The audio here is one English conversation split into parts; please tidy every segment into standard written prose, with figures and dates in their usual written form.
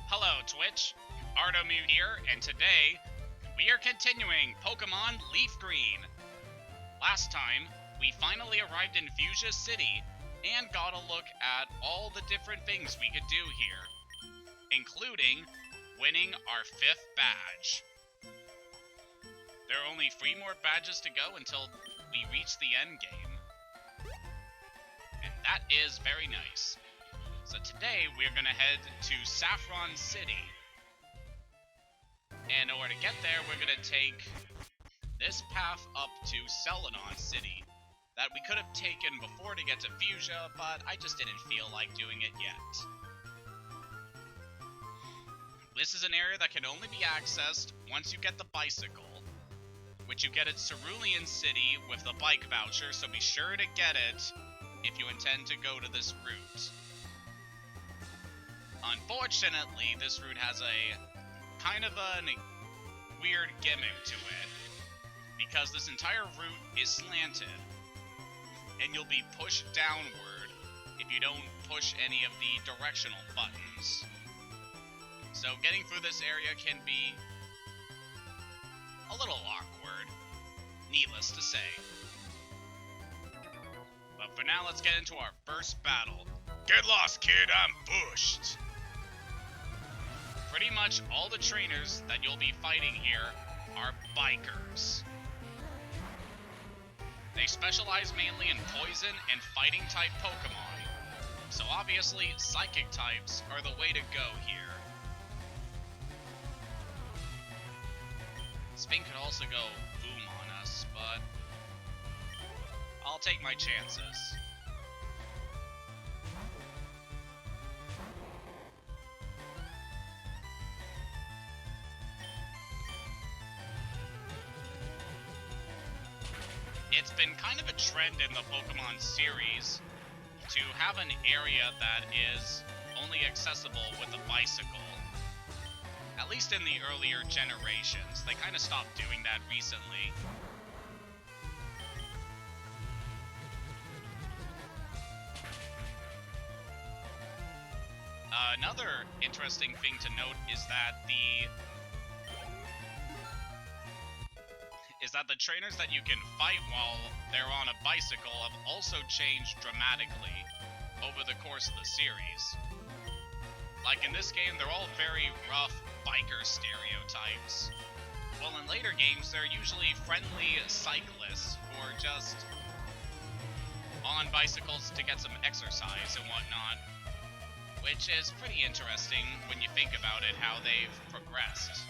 Hello Twitch, Artomu here, and today we are continuing Pokemon LeafGreen. Last time, we finally arrived in Fuchsia City and got a look at all the different things we could do here, including winning our 5th badge. There are only 3 more badges to go until we reach the end game, and that is very nice. So today, we're going to head to Saffron City. And in order to get there, we're going to take this path up to Celadon City that we could have taken before to get to Fuchsia, but I just didn't feel like doing it yet. This is an area that can only be accessed once you get the bicycle, which you get at Cerulean City with the bike voucher, so be sure to get it if you intend to go to this route. Unfortunately, this route has a kind of a weird gimmick to it, because this entire route is slanted, and you'll be pushed downward if you don't push any of the directional buttons. So getting through this area can be a little awkward, needless to say. But for now, let's get into our first battle. Get lost, kid, I'm bushed! Pretty much all the trainers that you'll be fighting here are bikers. They specialize mainly in poison and fighting type Pokemon, so obviously psychic types are the way to go here. Spin could also go boom on us, but I'll take my chances. It's been kind of a trend in the Pokemon series to have an area that is only accessible with a bicycle. At least in the earlier generations. They kind of stopped doing that recently. Another interesting thing to note is that the trainers that you can fight while they're on a bicycle have also changed dramatically over the course of the series. Like in this game, they're all very rough biker stereotypes. While in later games, they're usually friendly cyclists who are just on bicycles to get some exercise and whatnot. Which is pretty interesting when you think about it, how they've progressed.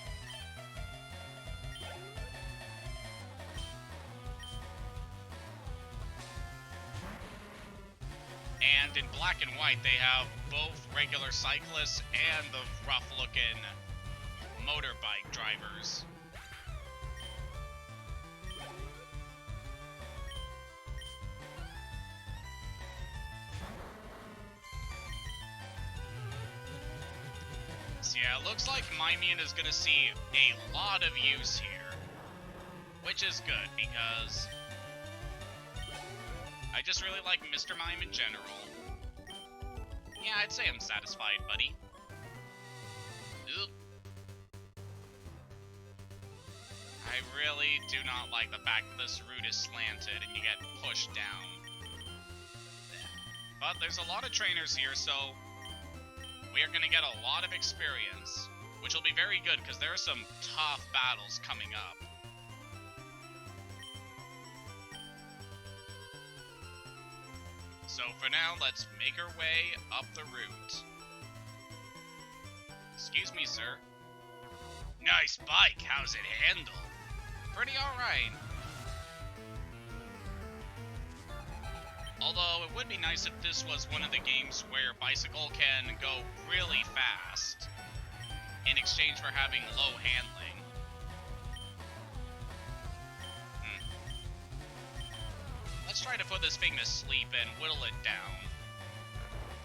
And in Black and White, they have both regular cyclists and the rough-looking motorbike drivers. So yeah, it looks like Mimian is going to see a lot of use here, which is good because I just really like Mr. Mime in general. Yeah, I'd say I'm satisfied, buddy. Oop. I really do not like the fact that this route is slanted and you get pushed down. But there's a lot of trainers here, so we are going to get a lot of experience, which will be very good because there are some tough battles coming up. So for now, let's make our way up the route. Excuse me, sir. Nice bike, how's it handle? Pretty alright. Although, it would be nice if this was one of the games where bicycle can go really fast in exchange for having low handling. Let's try to put this thing to sleep and whittle it down.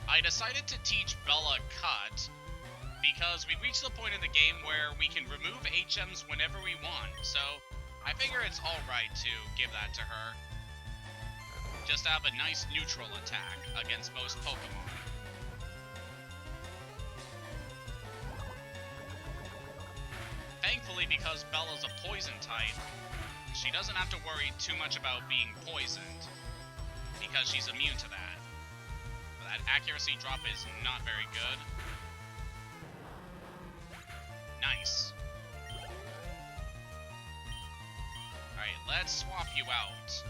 I decided to teach Bella Cut because we reached the point in the game where we can remove HMs whenever we want, so I figure it's alright to give that to her. Just have a nice neutral attack against most Pokemon. especially because Bella's a poison type, she doesn't have to worry too much about being poisoned, because she's immune to that. But that accuracy drop is not very good. Nice. Alright, let's swap you out.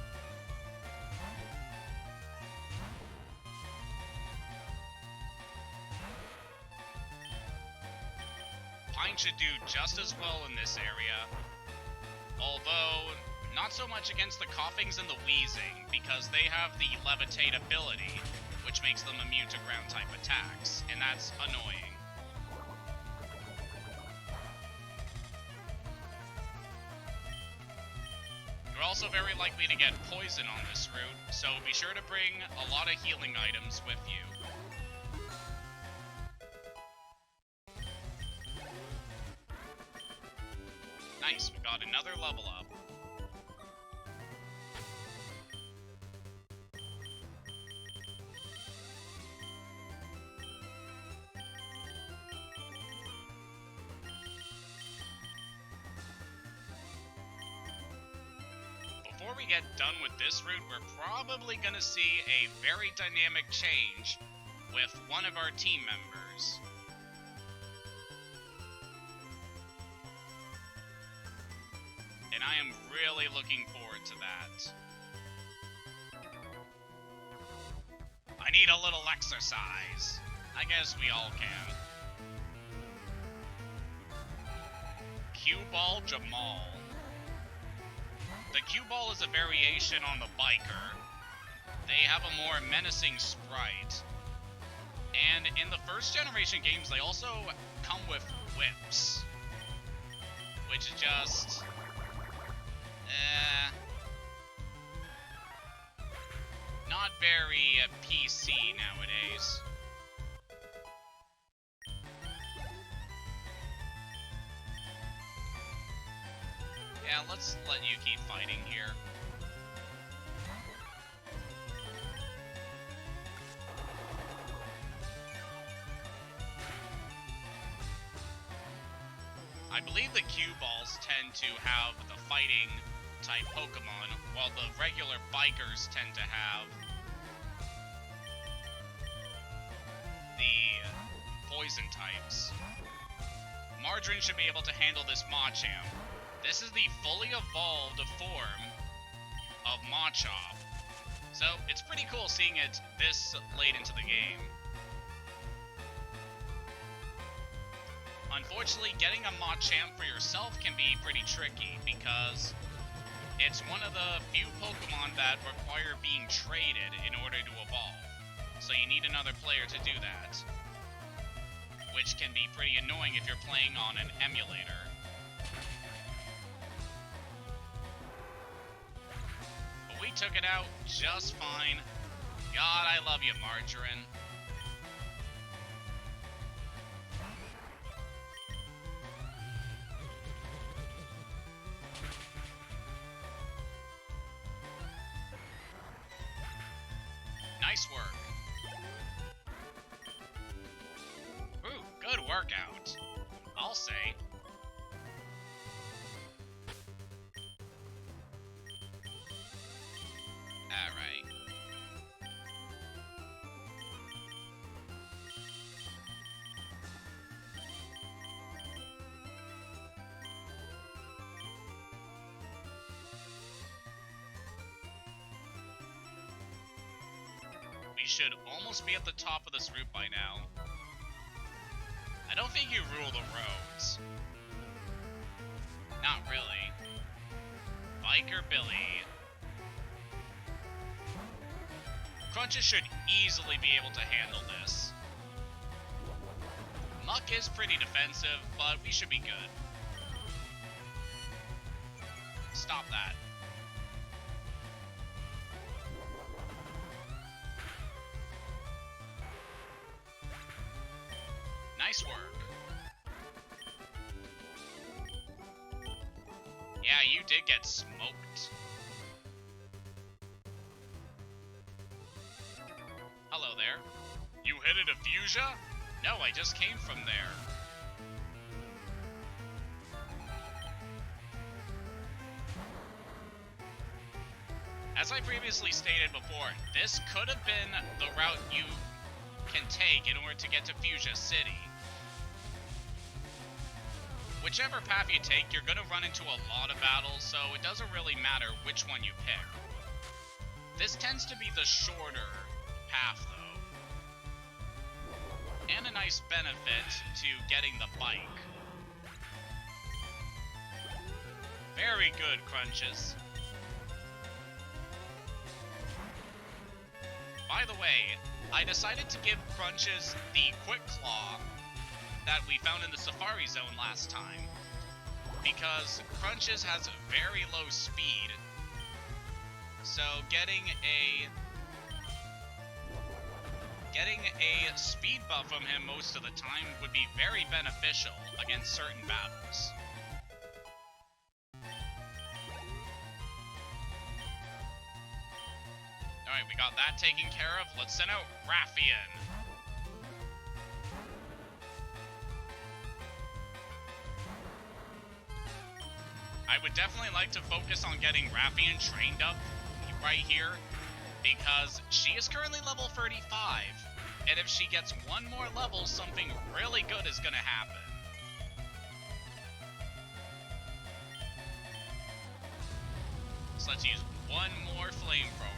Pine should do just as well in this area, although not so much against the coughings and the wheezing, because they have the levitate ability, which makes them immune to ground type attacks, and that's annoying. You're also very likely to get poison on this route, so be sure to bring a lot of healing items with you. Nice, we got another level up. Before we get done with this route, we're probably gonna see a very dynamic change with one of our team members. And I am really looking forward to that. I need a little exercise. I guess we all can. Cue Ball Jamal. The cue ball is a variation on the biker. They have a more menacing sprite. And in the first generation games, they also come with whips. Which is just... not very PC nowadays. Yeah, let's let you keep fighting here. I believe the cue balls tend to have the fighting type Pokemon, while the regular bikers tend to have the poison types. Margarine should be able to handle this Machamp. This is the fully evolved form of Machop. So, it's pretty cool seeing it this late into the game. Unfortunately, getting a Machamp for yourself can be pretty tricky, because it's one of the few Pokemon that require being traded in order to evolve. So you need another player to do that, which can be pretty annoying if you're playing on an emulator. But we took it out just fine. God, I love you, Margarine. Nice work. Ooh, good workout, I'll say. Alright. We should almost be at the top of this route by now. I don't think you rule the roads. Not really. Biker Billy. Crunches should easily be able to handle this. Muck is pretty defensive, but we should be good. Stop that. Nice work. Yeah, you did get smoked. Hello there. You headed to Fuchsia? No, I just came from there. as I previously stated before, this could have been the route you can take in order to get to Fuchsia City. Whichever path you take, you're going to run into a lot of battles, so it doesn't really matter which one you pick. This tends to be the shorter path, though. And a nice benefit to getting the bike. Very good, Crunches. By the way, I decided to give Crunches the Quick Claw that we found in the Safari Zone last time, because Crunches has very low speed, so getting a speed buff from him most of the time would be very beneficial against certain battles. Alright, we got that taken care of. Let's send out Raffian. I would definitely like to focus on getting Raffian trained up right here, because she is currently level 35, and if she gets one more level, something really good is going to happen. So let's use one more flamethrower.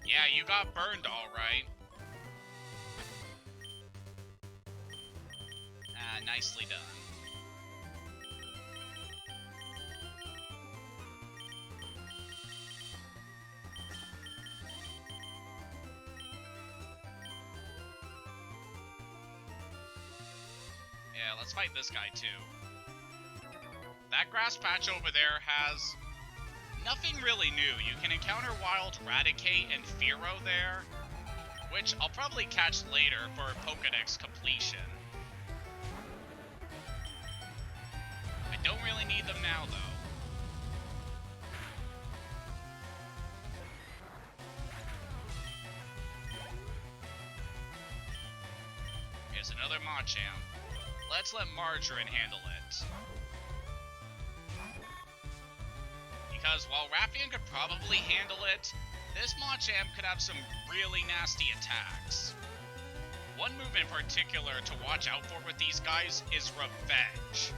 Yeah, you got burned alright. Nicely done. Yeah, let's fight this guy too. That grass patch over there has nothing really new. You can encounter Wild Raticate and Fearow there, which I'll probably catch later for Pokédex completion. Don't really need them now, though. Here's another Machamp. Let's let Margarine handle it. Because while Raffian could probably handle it, this Machamp could have some really nasty attacks. One move in particular to watch out for with these guys is Revenge.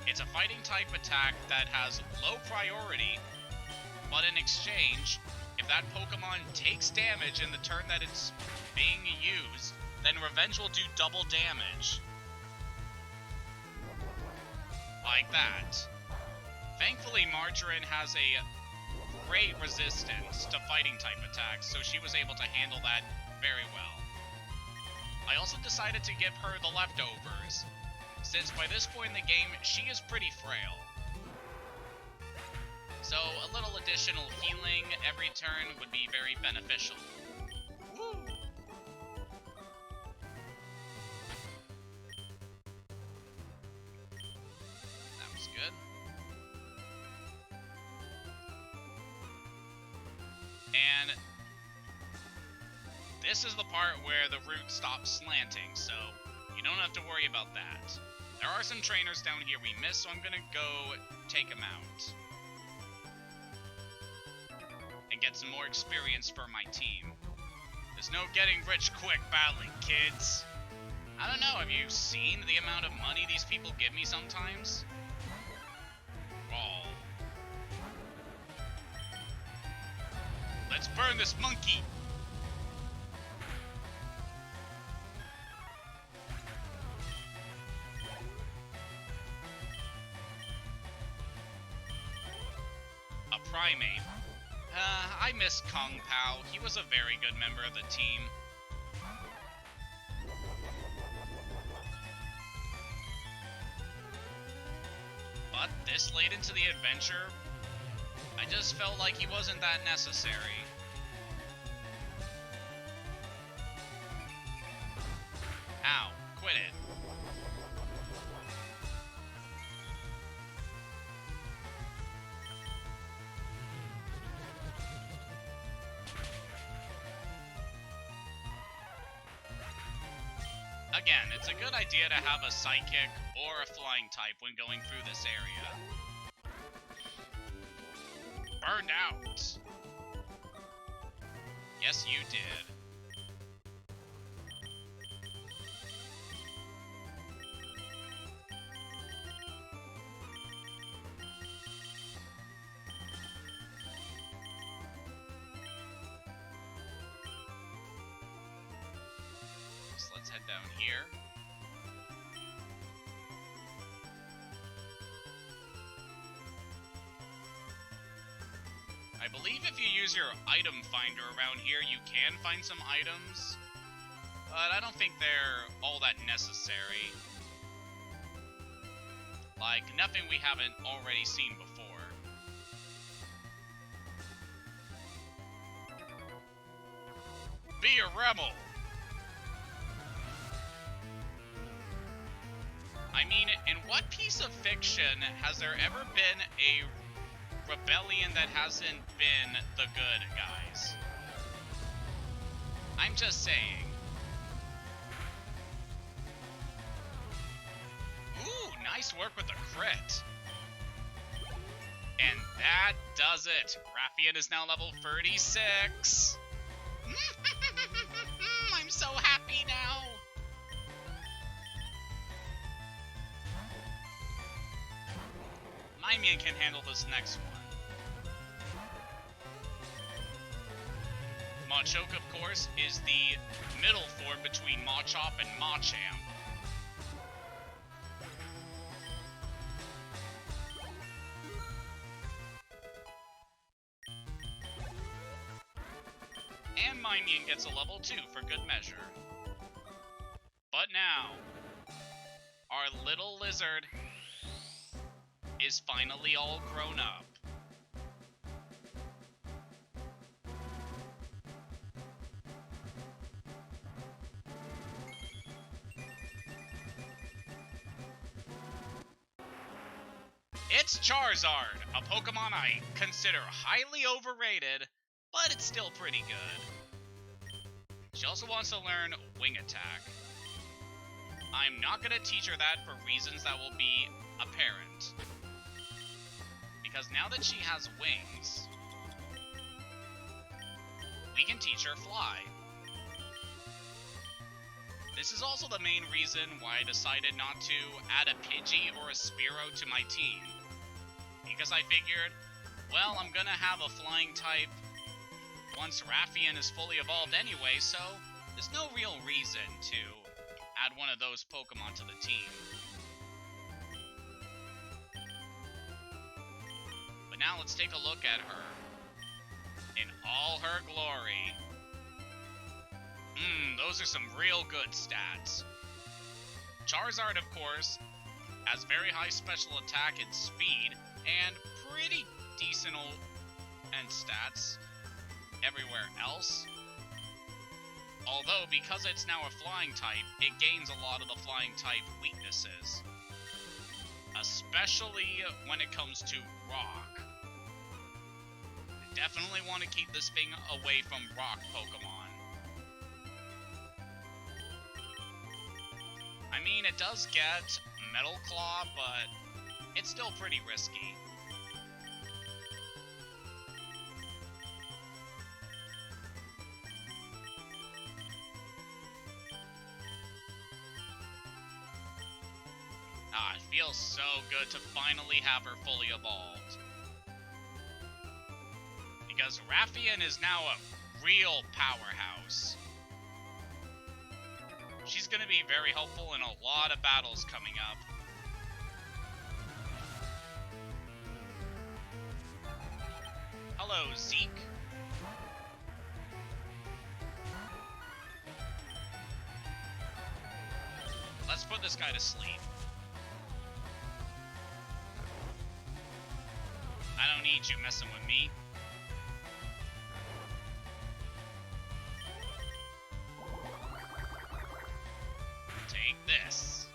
It's a fighting type attack that has low priority, but in exchange, if that Pokemon takes damage in the turn that it's being used, then Revenge will do double damage. Like that. Thankfully, Margarine has a great resistance to fighting type attacks, so she was able to handle that very well. I also decided to give her the leftovers, since by this point in the game, she is pretty frail. So a little additional healing every turn would be very beneficial. Woo! That was good. And this is the part where the route stops slanting, so you don't have to worry about that. There are some trainers down here we missed, so I'm gonna go take them out. And get some more experience for my team. There's no getting rich quick battling, kids. I don't know, have you seen the amount of money these people give me sometimes? Oh. Let's burn this monkey! Primate. I miss Kung Pao. He was a very good member of the team. But this late into the adventure, I just felt like he wasn't that necessary. Ow, quit it. Again, it's a good idea to have a psychic or a flying type when going through this area. Burned out. Yes, you did. So let's head down here. I believe if you use your item finder around here, you can find some items, but I don't think they're all that necessary. Like, nothing we haven't already seen before. Be a rebel! I mean, in what piece of fiction has there ever been a rebellion that hasn't been the good guys? I'm just saying. Ooh, nice work with the crit. And that does it. Raffian is now level 36. I'm so happy now. My man can handle this next one. Machop, of course, is the middle form between Machop and Machamp. And Mimian gets a level 2 for good measure. But now, our little lizard is finally all grown up. It's Charizard, a Pokemon I consider highly overrated, but it's still pretty good. She also wants to learn Wing Attack. I'm not going to teach her that for reasons that will be apparent. Because now that she has wings, we can teach her Fly. This is also the main reason why I decided not to add a Pidgey or a Spearow to my team. Because I figured, well, I'm gonna have a flying type once Raffian is fully evolved anyway, so there's no real reason to add one of those Pokemon to the team. But now let's take a look at her in all her glory. Those are some real good stats. Charizard, of course, has very high special attack and speed, and pretty decent end stats everywhere else. Although, because it's now a flying type, it gains a lot of the flying type weaknesses. Especially when it comes to rock. Definitely want to keep this thing away from rock Pokemon. I mean, it does get Metal Claw, but it's still pretty risky. It feels so good to finally have her fully evolved. Because Raffian is now a real powerhouse. She's going to be very helpful in a lot of battles coming up. Hello, Zeke. Let's put this guy to sleep. I don't need you messing with me. Take this.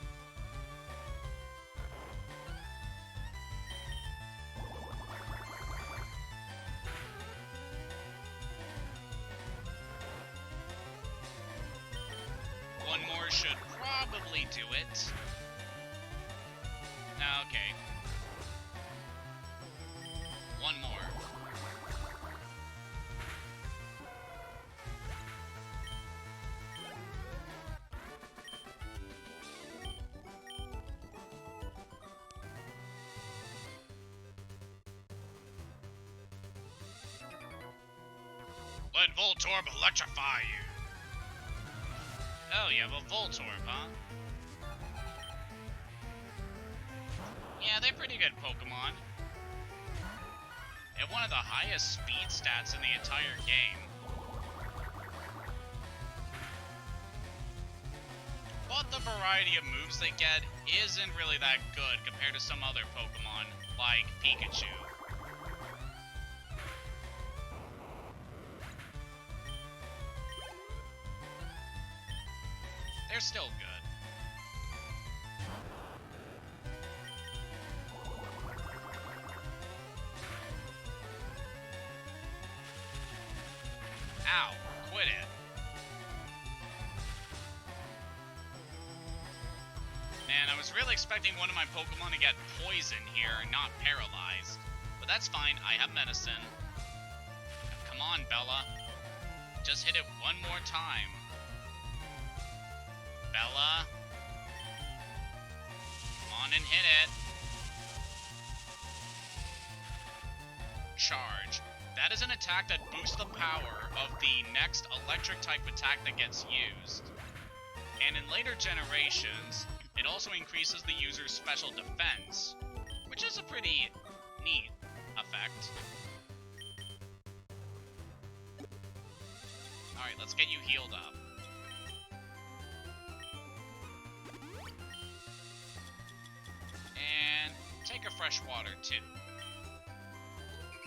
One more should probably do it. Okay. One more. Let Voltorb electrify you. Oh, you have a Voltorb, huh? Yeah, they're pretty good Pokemon. They have one of the highest speed stats in the entire game. But the variety of moves they get isn't really that good compared to some other Pokemon, like Pikachu. They're still good. Ow, quit it. Man, I was really expecting one of my Pokemon to get poisoned here and not paralyzed. But that's fine, I have medicine. Come on, Bella. Just hit it one more time. Bella. Come on and hit it. Charge. That is an attack that boosts the power of the next electric type attack that gets used. And in later generations, it also increases the user's special defense, which is a pretty neat effect. Alright, let's get you healed up. And take a fresh water too.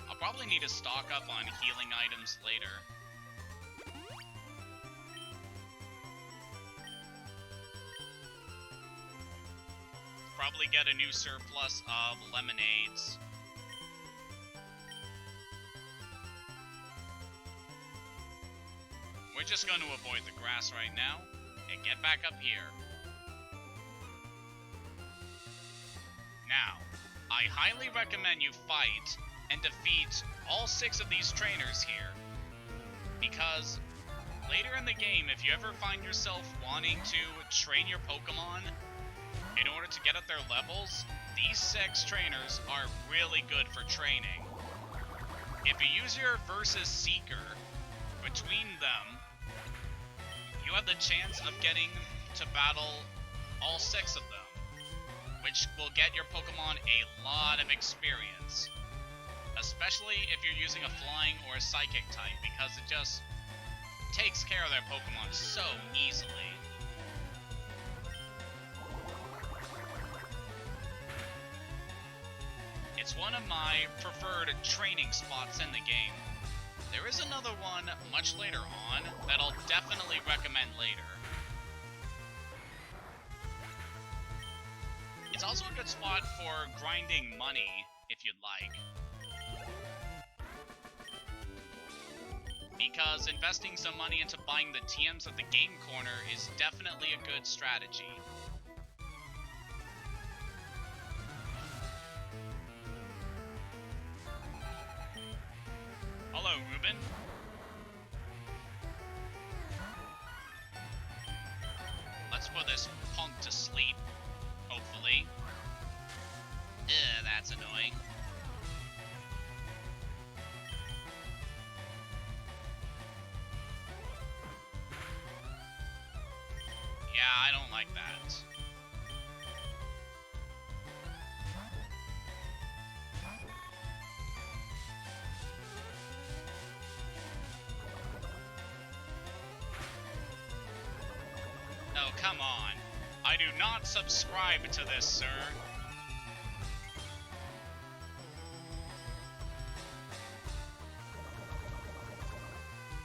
I'll probably need to stock up on healing items later. Probably get a new surplus of lemonades. We're just going to avoid the grass right now and get back up here. Now, I highly recommend you fight and defeat all 6 of these trainers here, because later in the game, if you ever find yourself wanting to train your Pokemon in order to get up their levels, these 6 trainers are really good for training. If you use your Versus Seeker between them, you have the chance of getting to battle all 6 of them, which will get your Pokemon a lot of experience. Especially if you're using a flying or a psychic type, because it just takes care of their Pokemon so easily. It's one of my preferred training spots in the game. There is another one much later on that I'll definitely recommend later. It's also a good spot for grinding money, if you'd like. Because investing some money into buying the TMs at the game corner is definitely a good strategy. Hello, Ruben. Let's put this punk to sleep, hopefully. Ugh, that's annoying. Yeah, I don't like that. Oh, come on. I do not subscribe to this, sir.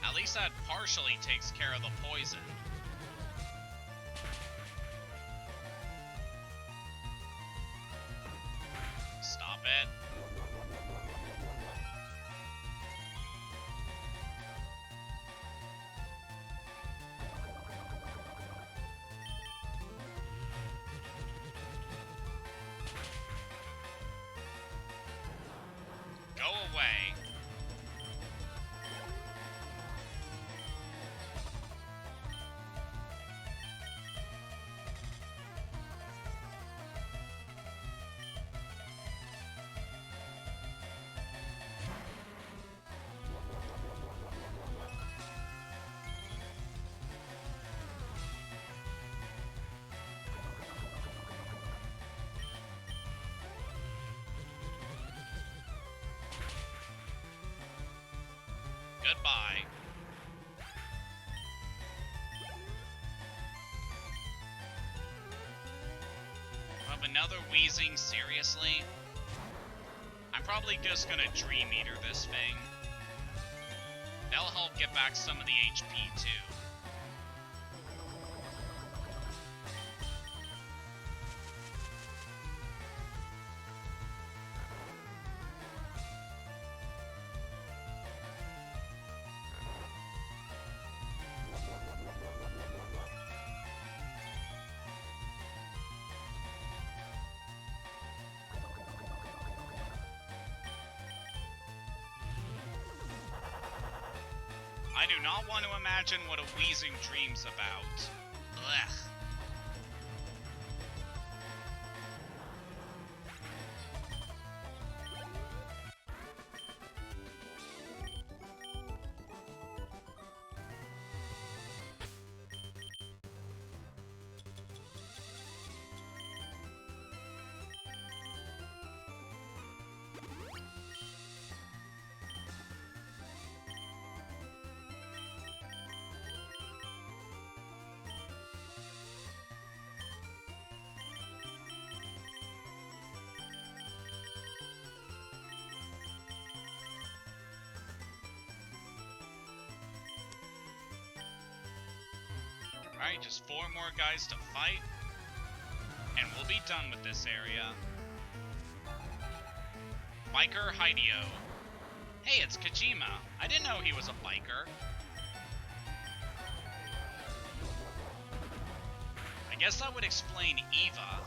At least that partially takes care of the poison. Stop it. way. Goodbye. Of another wheezing, seriously? I'm probably just gonna Dream Eater this thing. That'll help get back some of the HP too. I do not want to imagine what a wheezing dream's about. Ugh. Alright, just 4 more guys to fight, and we'll be done with this area. Biker Hideo. Hey, it's Kojima. I didn't know he was a biker. I guess that would explain Eva.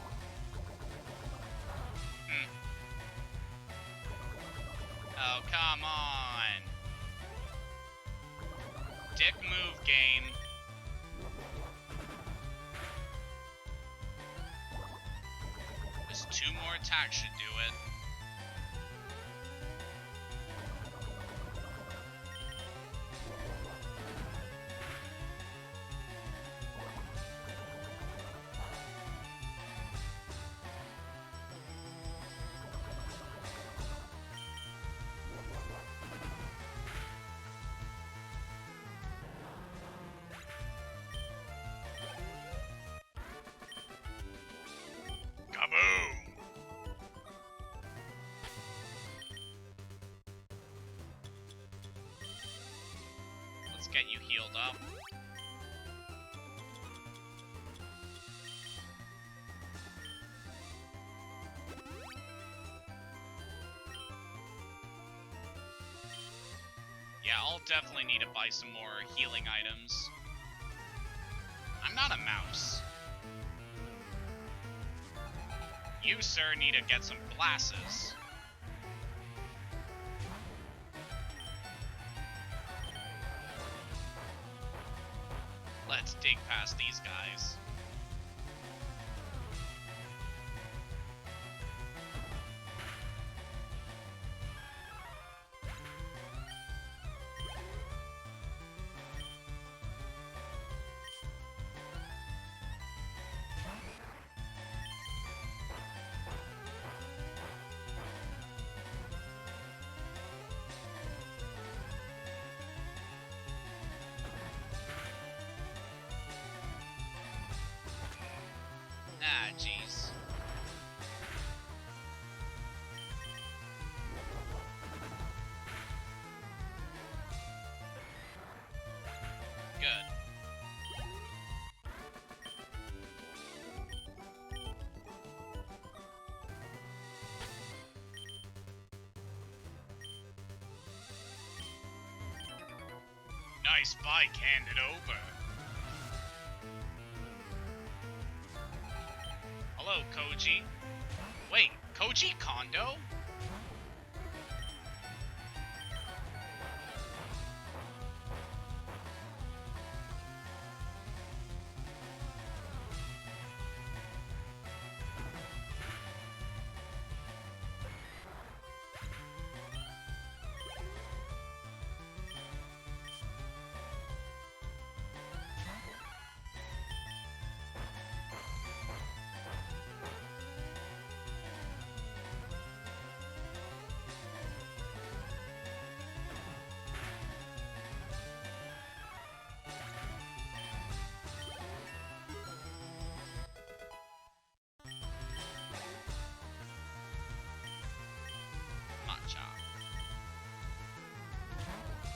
Oh, come on. Dick move, game. Just 2 more attacks should do it. Kaboom! Let's get you healed up. Yeah, I'll definitely need to buy some more healing items. I'm not a mouse. You, sir, need to get some glasses. Let's dig past these guys. Ah, jeez. Good. Nice bike handed over. Hello, Koji. Wait, Koji Kondo?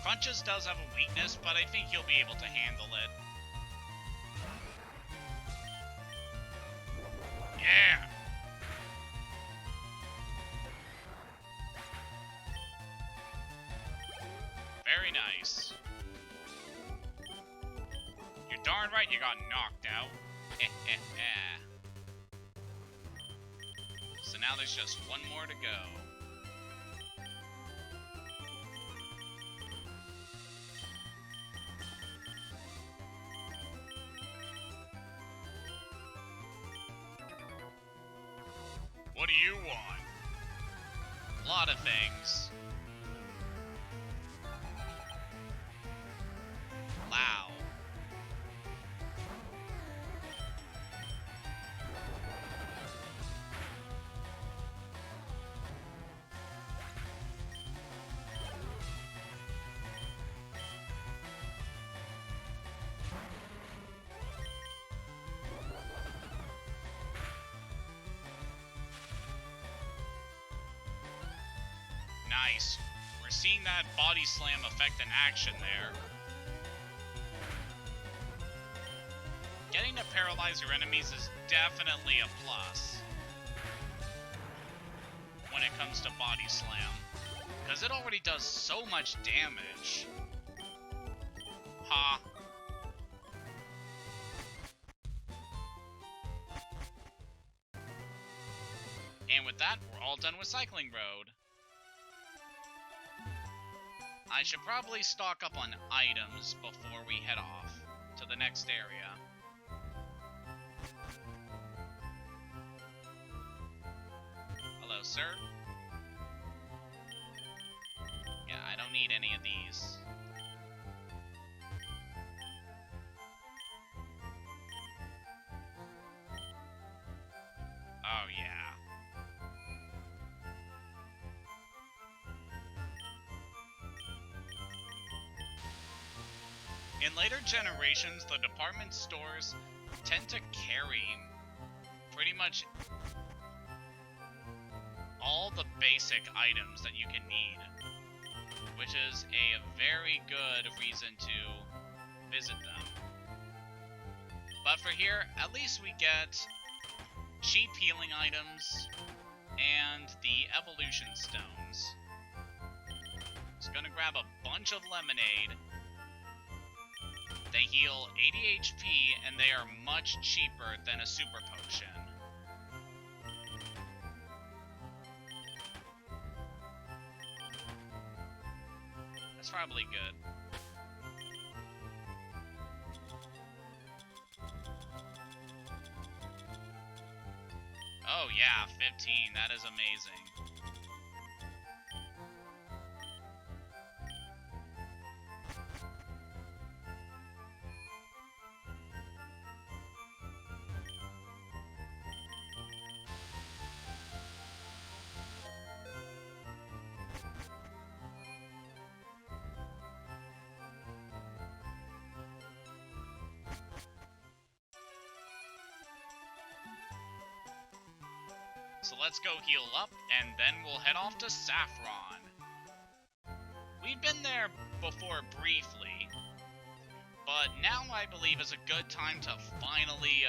Crunches does have a weakness, but I think you'll be able to handle it. Yeah! Very nice. You're darn right you got knocked out. So now there's just one more to go. What do you want? A lot of things. Wow. Nice. We're seeing that body slam effect in action there. Getting to paralyze your enemies is definitely a plus when it comes to body slam, because it already does so much damage. Ha. And with that, we're all done with Cycling Road. I should probably stock up on items before we head off to the next area. Hello, sir. Yeah, I don't need any of these. Oh, yeah. In later generations, the department stores tend to carry pretty much all the basic items that you can need, which is a very good reason to visit them. But for here, at least we get cheap healing items and the evolution stones. Just gonna grab a bunch of lemonade. They heal 80 HP, and they are much cheaper than a super potion. That's probably good. Oh yeah, 15, that is amazing. So let's go heal up, and then we'll head off to Saffron. We've been there before briefly, but now I believe is a good time to finally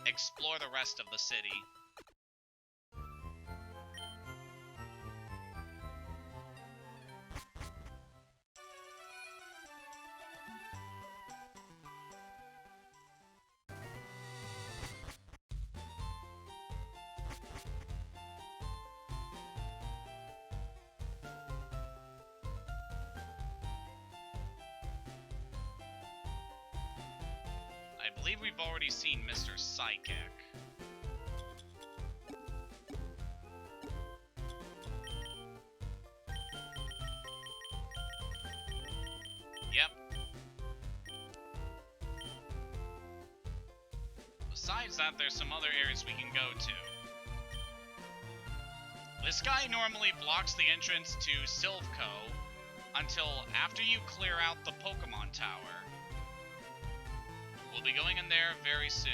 explore the rest of the city. I believe we've already seen Mr. Psychic. Yep. Besides that, there's some other areas we can go to. This guy normally blocks the entrance to Silph Co until after you clear out the Pokémon Tower. We'll be going in there very soon.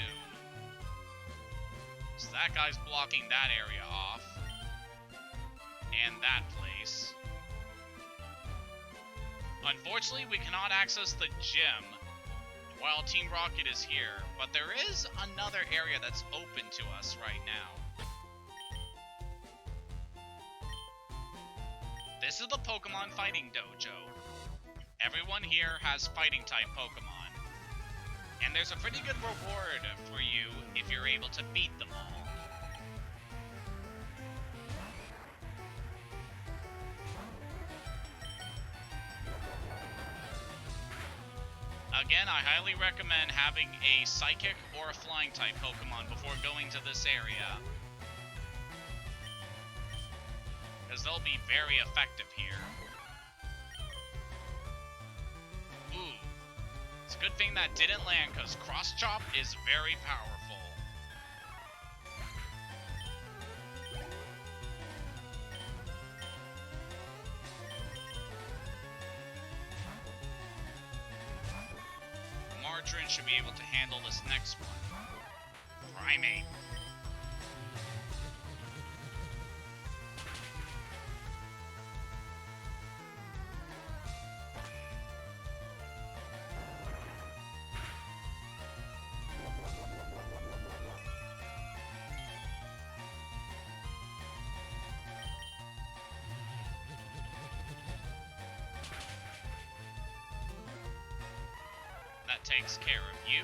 So that guy's blocking that area off. And that place. Unfortunately, we cannot access the gym while Team Rocket is here, but there is another area that's open to us right now. This is the Pokemon Fighting Dojo. Everyone here has fighting-type Pokemon, and there's a pretty good reward for you if you're able to beat them all. Again, I highly recommend having a Psychic or a Flying-type Pokemon before going to this area, because they'll be very effective here. Ooh. It's a good thing that didn't land, because Cross Chop is very powerful. Margarine should be able to handle this next one. Primate. That takes care of you.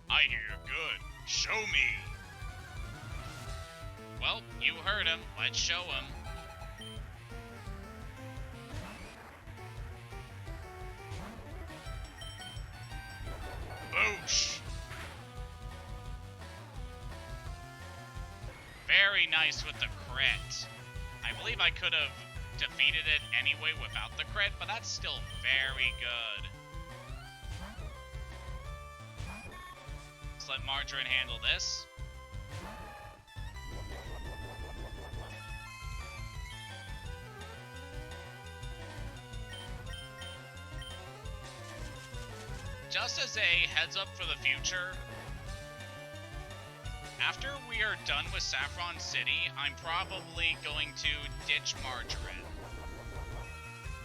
I hear you're good. Show me. Well, you heard him. Let's show him. Boosh. Very nice with the crit. I believe I could have defeated it anyway without the crit, but that's still very good. Let's let Margarine handle this. Just as a heads up for the future, after we are done with Saffron City, I'm probably going to ditch Margarine.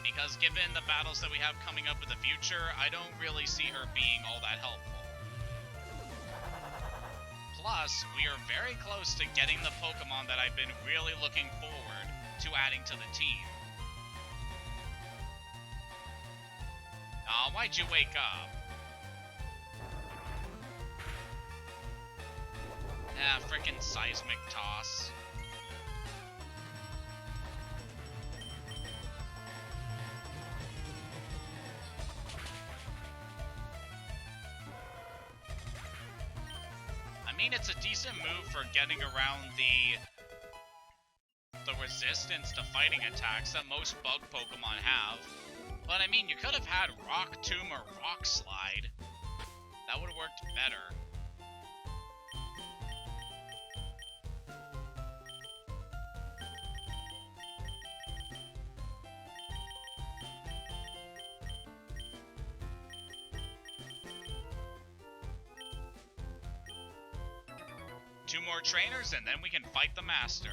Because given the battles that we have coming up in the future, I don't really see her being all that helpful. Plus, we are very close to getting the Pokemon that I've been really looking forward to adding to the team. Aw, why'd you wake up? Ah, frickin' Seismic Toss. I mean, it's a decent move for getting around the resistance to fighting attacks that most bug Pokemon have. But I mean, you could have had Rock Tomb or Rock Slide. That would have worked better. Two more trainers, and then we can fight the Master.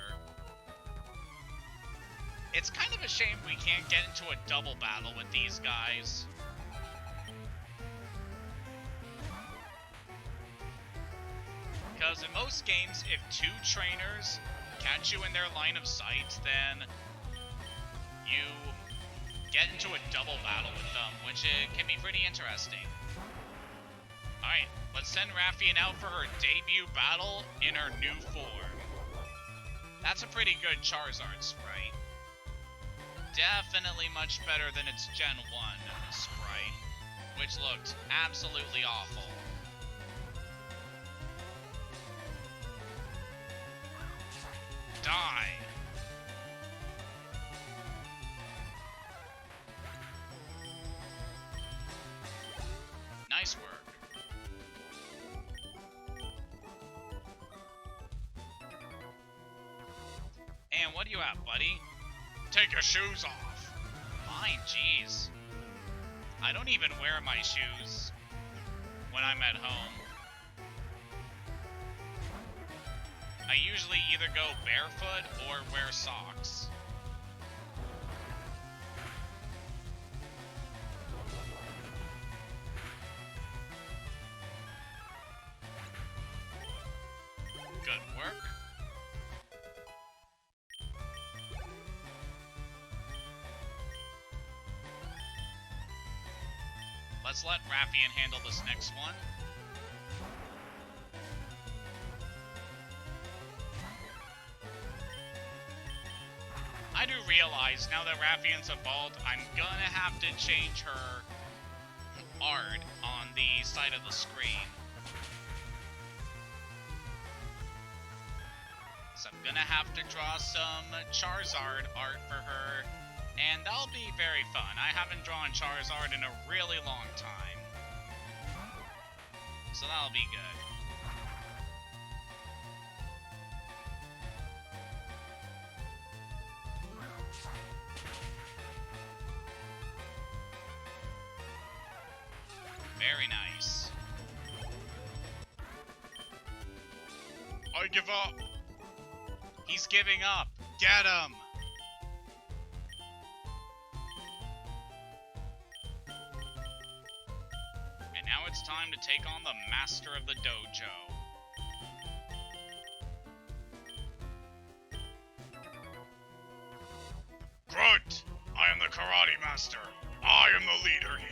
It's kind of a shame we can't get into a double battle with these guys. Because in most games, if two trainers catch you in their line of sight, then you get into a double battle with them, which can be pretty interesting. Alright, let's send Raffian out for her debut battle in her new form. That's a pretty good Charizard sprite. Definitely much better than its Gen 1 sprite, which looked absolutely awful. Die! Nice work. And what are you at, buddy? Take your shoes off. Fine, jeez. I don't even wear my shoes when I'm at home. I usually either go barefoot or wear socks. Good work. Let's let Raffian handle this next one. I do realize now that Raffian's evolved, I'm gonna have to change her art on the side of the screen. So I'm gonna have to draw some Charizard art for her, and that'll be very fun. I haven't drawn Charizard in a really long time, so that'll be good. Very nice. I give up. He's giving up. Get him. And now it's time to take on the master of the dojo. Grunt! I am the karate master. I am the leader here.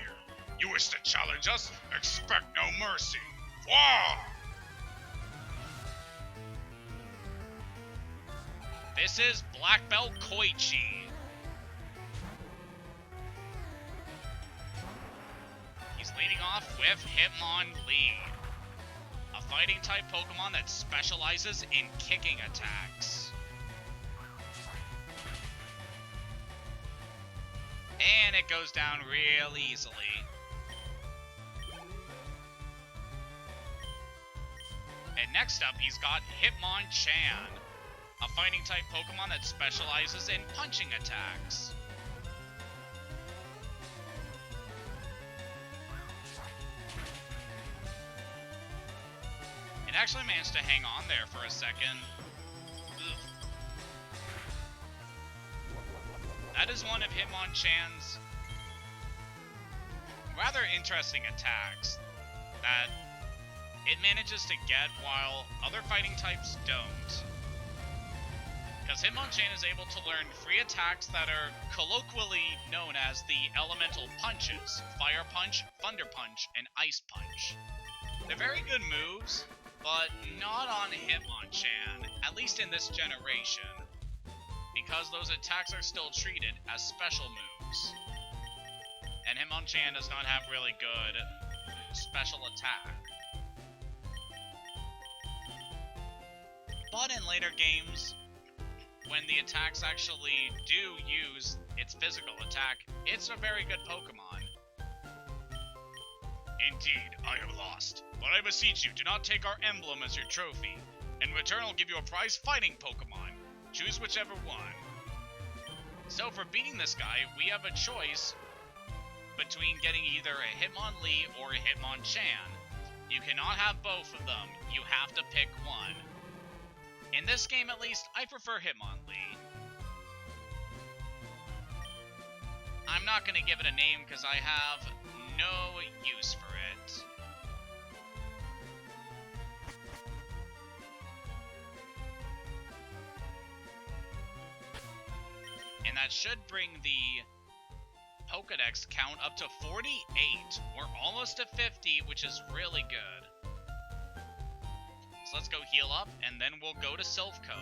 You wish to challenge us? Expect no mercy. Wah! This is Black Belt Koichi. He's leading off with Hitmonlee, a fighting type Pokemon that specializes in kicking attacks. And it goes down real easily. And next up, he's got Hitmonchan, a fighting type Pokemon that specializes in punching attacks. It actually managed to hang on there for a second. Ugh. That is one of Hitmonchan's rather interesting attacks that it manages to get while other fighting types don't. Because Hitmonchan is able to learn free attacks that are colloquially known as the elemental punches: Fire Punch, Thunder Punch, and Ice Punch. They're very good moves, but not on Hitmonchan, at least in this generation, because those attacks are still treated as special moves. And Hitmonchan does not have really good special attack. But in later games, when the attacks actually do use its physical attack, it's a very good Pokemon. Indeed, I have lost, but I beseech you, do not take our emblem as your trophy. In return, I'll give you a prize fighting Pokemon. Choose whichever one. So for beating this guy, we have a choice between getting either a Hitmonlee or a Hitmonchan. You cannot have both of them, you have to pick one. In this game, at least, I prefer Hitmonlee. I'm not going to give it a name because I have no use for it. And that should bring the Pokedex count up to 48. We're almost to 50, which is really good. So let's go heal up, and then we'll go to Silph Co.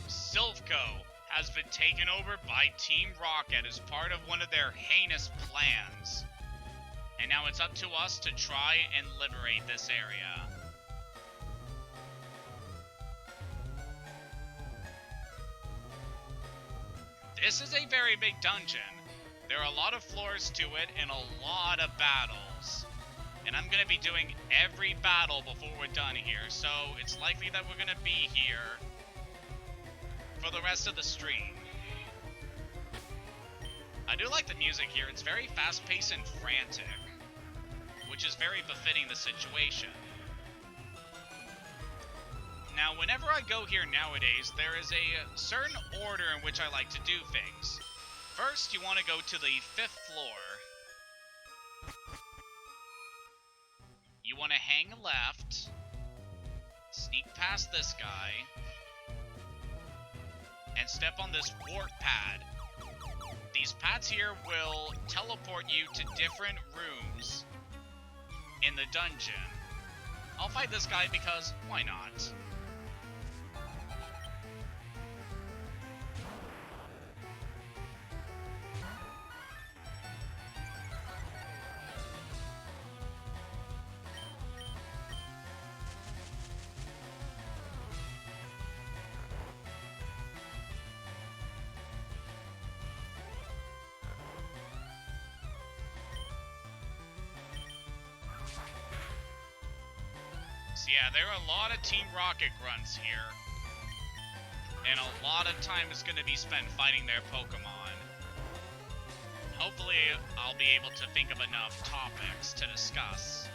Silph Co has been taken over by Team Rocket as part of one of their heinous plans. And now it's up to us to try and liberate this area. This is a very big dungeon. There are a lot of floors to it and a lot of battles. And I'm going to be doing every battle before we're done here, so it's likely that we're going to be here for the rest of the stream. I do like the music here. It's very fast-paced and frantic, which is very befitting the situation. Now, whenever I go here nowadays, there is a certain order in which I like to do things. First, you want to go to the 5th floor. You want to hang left, sneak past this guy, and step on this wart pad. These pads here will teleport you to different rooms in the dungeon. I'll fight this guy because why not? So yeah, there are a lot of Team Rocket grunts here. And a lot of time is going to be spent fighting their Pokemon. Hopefully, I'll be able to think of enough topics to discuss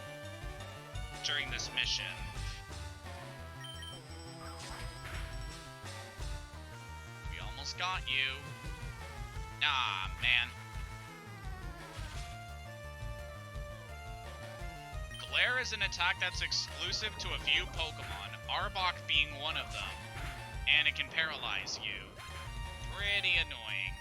during this mission. We almost got you. Ah, man. Glare is an attack that's exclusive to a few Pokemon, Arbok being one of them, and it can paralyze you. Pretty annoying.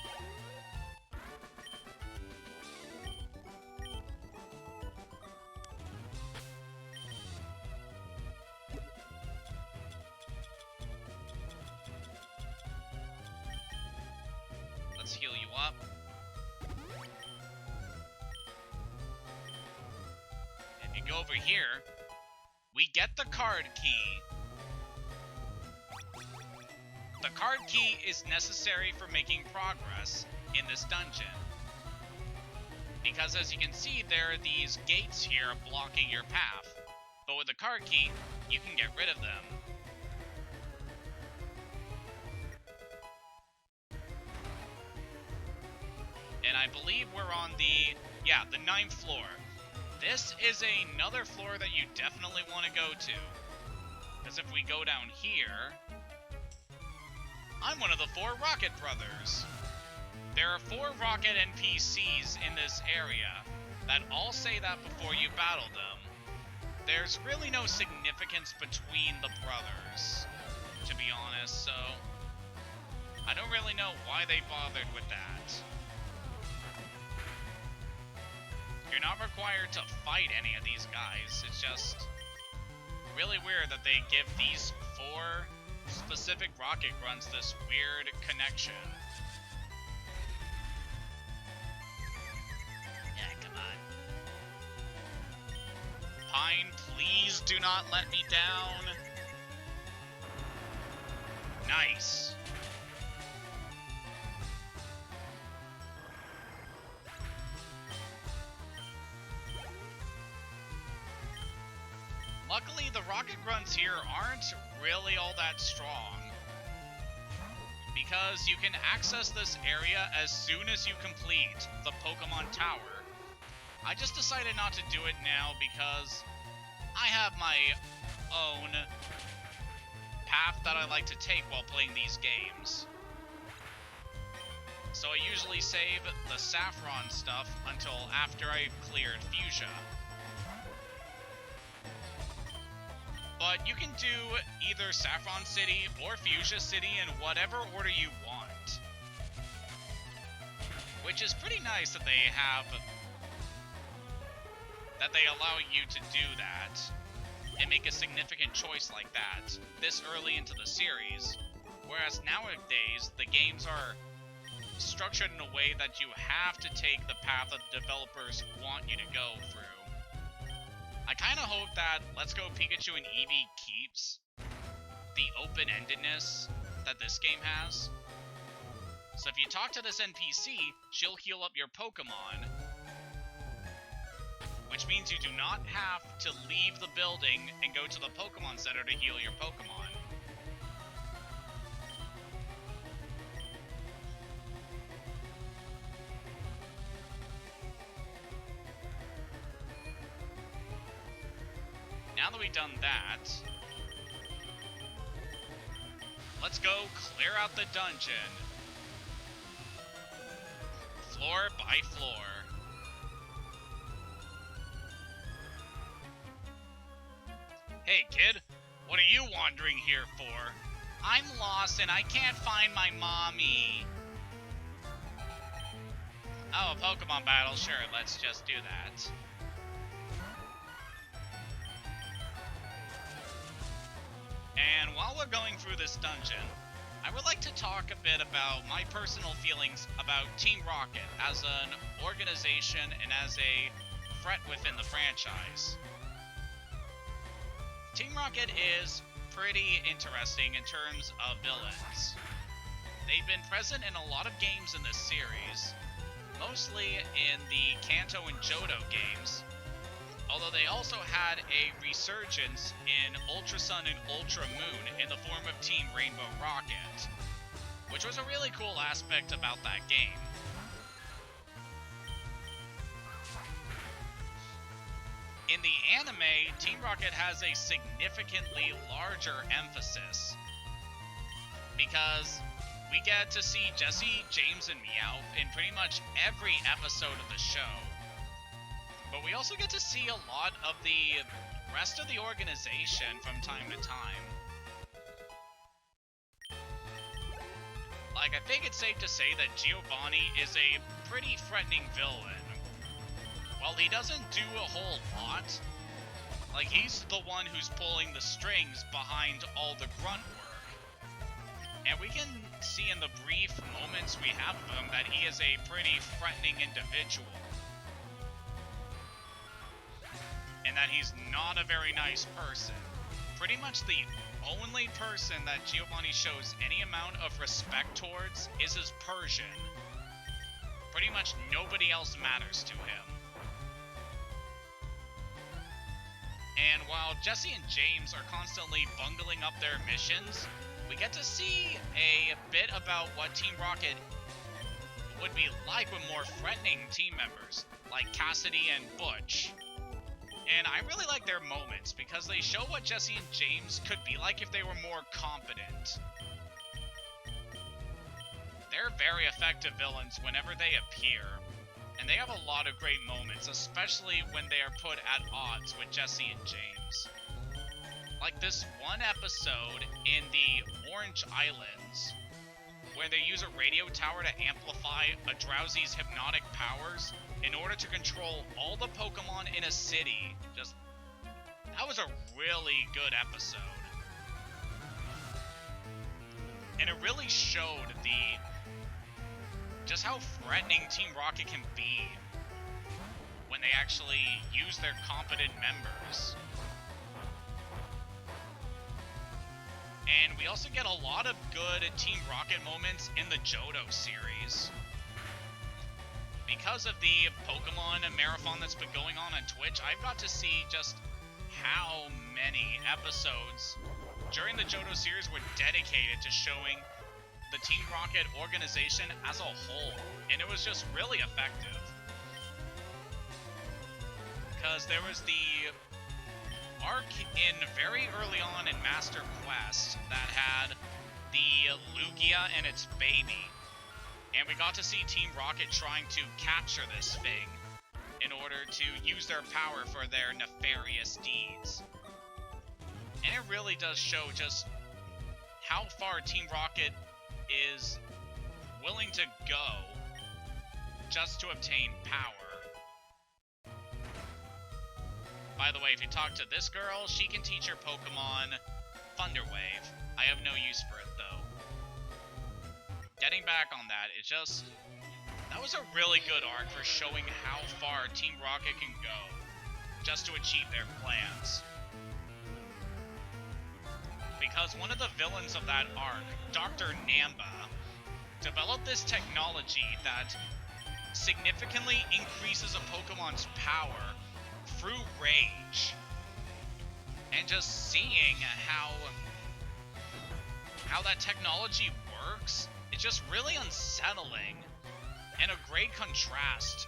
Let's heal you up. Go over here, we get the card key. The card key is necessary for making progress in this dungeon. Because as you can see, there are these gates here blocking your path. But with the card key, you can get rid of them. And I believe we're on the 9th floor. This is another floor that you definitely want to go to. Because if we go down here, I'm one of the 4 Rocket Brothers. There are 4 Rocket NPCs in this area that all say that before you battle them. There's really no significance between the brothers, to be honest, so I don't really know why they bothered with that. You're not required to fight any of these guys. It's just really weird that they give these 4 specific Rocket Grunts this weird connection. Yeah, come on. Pine, please do not let me down. Nice. Luckily, the Rocket Grunts here aren't really all that strong, because you can access this area as soon as you complete the Pokemon Tower. I just decided not to do it now because I have my own path that I like to take while playing these games. So I usually save the Saffron stuff until after I've cleared Fuchsia. But you can do either Saffron City or Fuchsia City in whatever order you want. Which is pretty nice that they allow you to do that and make a significant choice like that this early into the series. Whereas nowadays, the games are structured in a way that you have to take the path that the developers want you to go through. I kind of hope that Let's Go Pikachu and Eevee keeps the open-endedness that this game has. So if you talk to this NPC, she'll heal up your Pokemon. Which means you do not have to leave the building and go to the Pokemon Center to heal your Pokemon. Now that we've done that, let's go clear out the dungeon. Floor by floor. Hey kid, what are you wandering here for? I'm lost and I can't find my mommy. Oh, a Pokemon battle, sure, let's just do that. And while we're going through this dungeon, I would like to talk a bit about my personal feelings about Team Rocket as an organization and as a threat within the franchise. Team Rocket is pretty interesting in terms of villains. They've been present in a lot of games in this series, mostly in the Kanto and Johto games, although they also had a resurgence in Ultra Sun and Ultra Moon in the form of Team Rainbow Rocket, which was a really cool aspect about that game. In the anime, Team Rocket has a significantly larger emphasis, because we get to see Jessie, James, and Meowth in pretty much every episode of the show. But we also get to see a lot of the rest of the organization from time to time. Like, I think it's safe to say that Giovanni is a pretty threatening villain. While he doesn't do a whole lot, like, he's the one who's pulling the strings behind all the grunt work. And we can see in the brief moments we have of him that he is a pretty threatening individual. And that he's not a very nice person. Pretty much the only person that Giovanni shows any amount of respect towards is his Persian. Pretty much nobody else matters to him. And while Jessie and James are constantly bungling up their missions, we get to see a bit about what Team Rocket would be like with more threatening team members, like Cassidy and Butch. And I really like their moments, because they show what Jessie and James could be like if they were more competent. They're very effective villains whenever they appear. And they have a lot of great moments, especially when they are put at odds with Jessie and James. Like this one episode in the Orange Islands, where they use a radio tower to amplify a Drowsy's hypnotic powers in order to control all the Pokemon in a city. That was a really good episode. And it really showed just how threatening Team Rocket can be when they actually use their competent members. And we also get a lot of good Team Rocket moments in the Johto series. Because of the Pokemon marathon that's been going on Twitch, I've got to see just how many episodes during the Johto series were dedicated to showing the Team Rocket organization as a whole, and it was just really effective. Because there was the arc in very early on in Master Quest that had the Lugia and its baby, and we got to see Team Rocket trying to capture this thing in order to use their power for their nefarious deeds. And it really does show just how far Team Rocket is willing to go just to obtain power. By the way, if you talk to this girl, she can teach your Pokemon Thunder Wave. I have no use for it, though. Getting back on that, that was a really good arc for showing how far Team Rocket can go just to achieve their plans. Because one of the villains of that arc, Dr. Namba, developed this technology that significantly increases a Pokemon's power through rage. And just seeing how that technology works, it's just really unsettling and a great contrast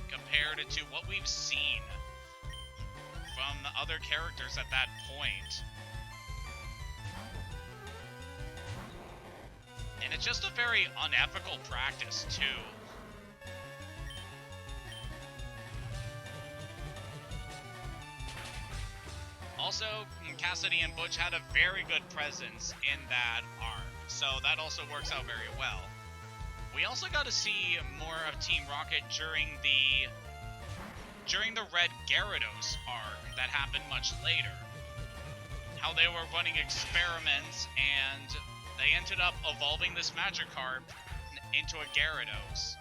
compared to what we've seen from the other characters at that point. And it's just a very unethical practice, too. Also, Cassidy and Butch had a very good presence in that arc, so that also works out very well. We also got to see more of Team Rocket during the Red Gyarados arc that happened much later. How they were running experiments and they ended up evolving this Magikarp into a Gyarados.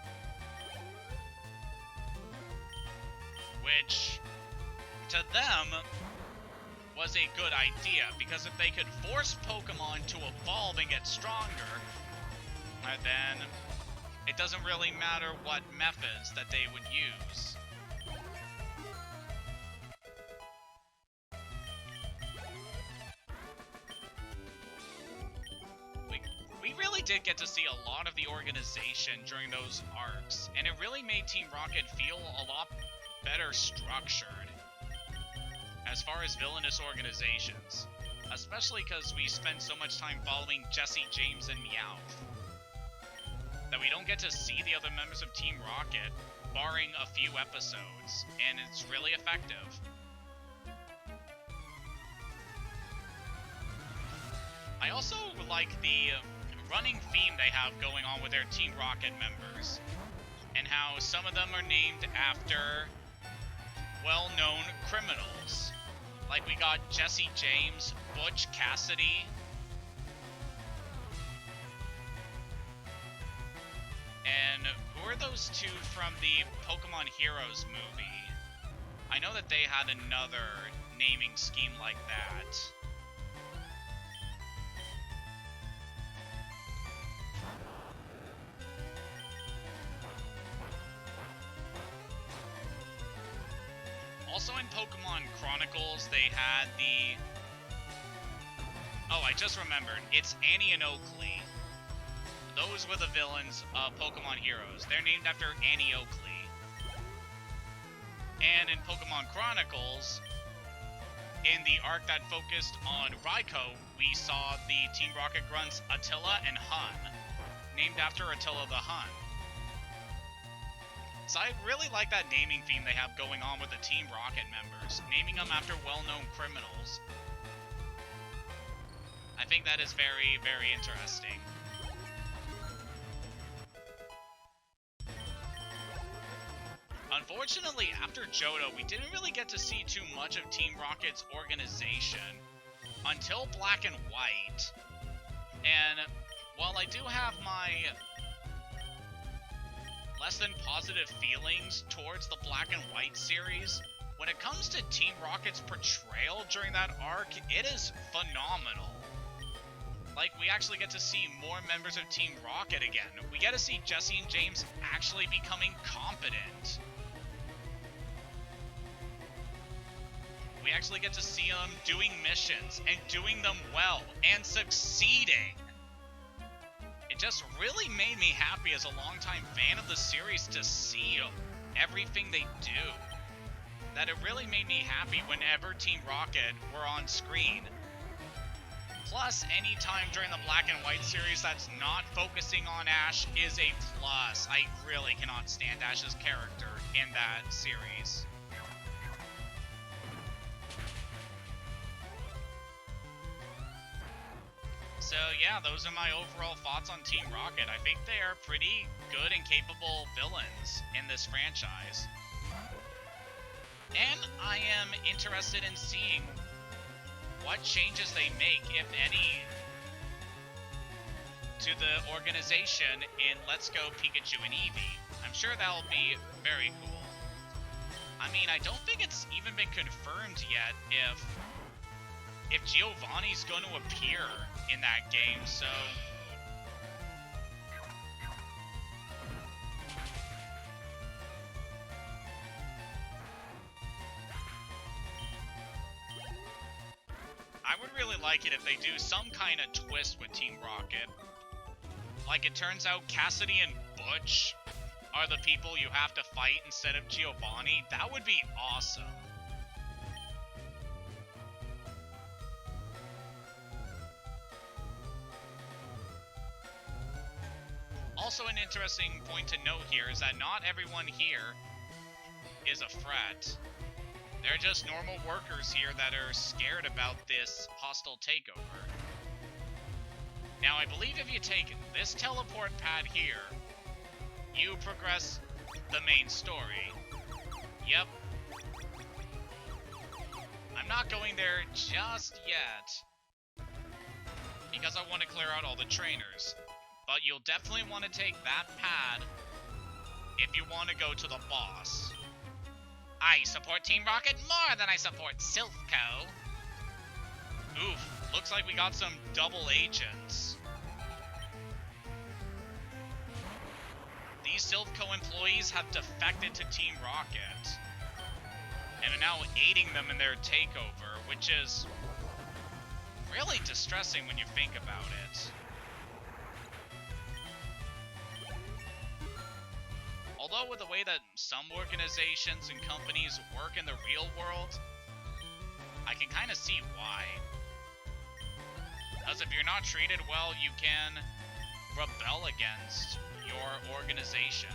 Which, to them, was a good idea, because if they could force Pokemon to evolve and get stronger, then it doesn't really matter what methods that they would use. We really did get to see a lot of the organization during those arcs, and it really made Team Rocket feel a lot better structured as far as villainous organizations, especially because we spend so much time following Jesse, James, and Meowth that we don't get to see the other members of Team Rocket, barring a few episodes, and it's really effective. I also like the running theme they have going on with their Team Rocket members, and how some of them are named after well-known criminals. Like we got Jesse James, Butch Cassidy, and who are those two from the Pokemon Heroes movie? I know that they had another naming scheme like that. Also in Pokemon Chronicles, they had the... Oh, I just remembered. It's Annie and Oakley. Those were the villains of Pokemon Heroes. They're named after Annie Oakley. And in Pokemon Chronicles, in the arc that focused on Raikou, we saw the Team Rocket grunts Attila and Hun, named after Attila the Hun. So I really like that naming theme they have going on with the Team Rocket members, naming them after well-known criminals. I think that is very, very interesting. Unfortunately, after Johto, we didn't really get to see too much of Team Rocket's organization until Black and White. And while I do have my less than positive feelings towards the Black and White series, when it comes to Team Rocket's portrayal during that arc, it is phenomenal. Like, we actually get to see more members of Team Rocket again. We get to see Jesse and James actually becoming competent. We actually get to see them doing missions and doing them well and succeeding. It just really made me happy as a longtime fan of the series to see everything they do. That it really made me happy whenever Team Rocket were on screen. Plus, any time during the Black and White series that's not focusing on Ash is a plus. I really cannot stand Ash's character in that series. So yeah, those are my overall thoughts on Team Rocket. I think they are pretty good and capable villains in this franchise. And I am interested in seeing what changes they make, if any, to the organization in Let's Go Pikachu and Eevee. I'm sure that'll be very cool. I mean, I don't think it's even been confirmed yet if Giovanni's going to appear in that game, so really like it if they do some kind of twist with Team Rocket. Like, it turns out Cassidy and Butch are the people you have to fight instead of Giovanni. That would be awesome. Also, an interesting point to note here is that not everyone here is a threat. They're just normal workers here that are scared about this hostile takeover. Now, I believe if you take this teleport pad here, you progress the main story. Yep. I'm not going there just yet, because I want to clear out all the trainers. But you'll definitely want to take that pad if you want to go to the boss. I support Team Rocket more than I support Silph Co. Oof, looks like we got some double agents. These Silph Co employees have defected to Team Rocket and are now aiding them in their takeover, which is really distressing when you think about it. Although with the way that some organizations and companies work in the real world, I can kind of see why. Because if you're not treated well, you can rebel against your organization.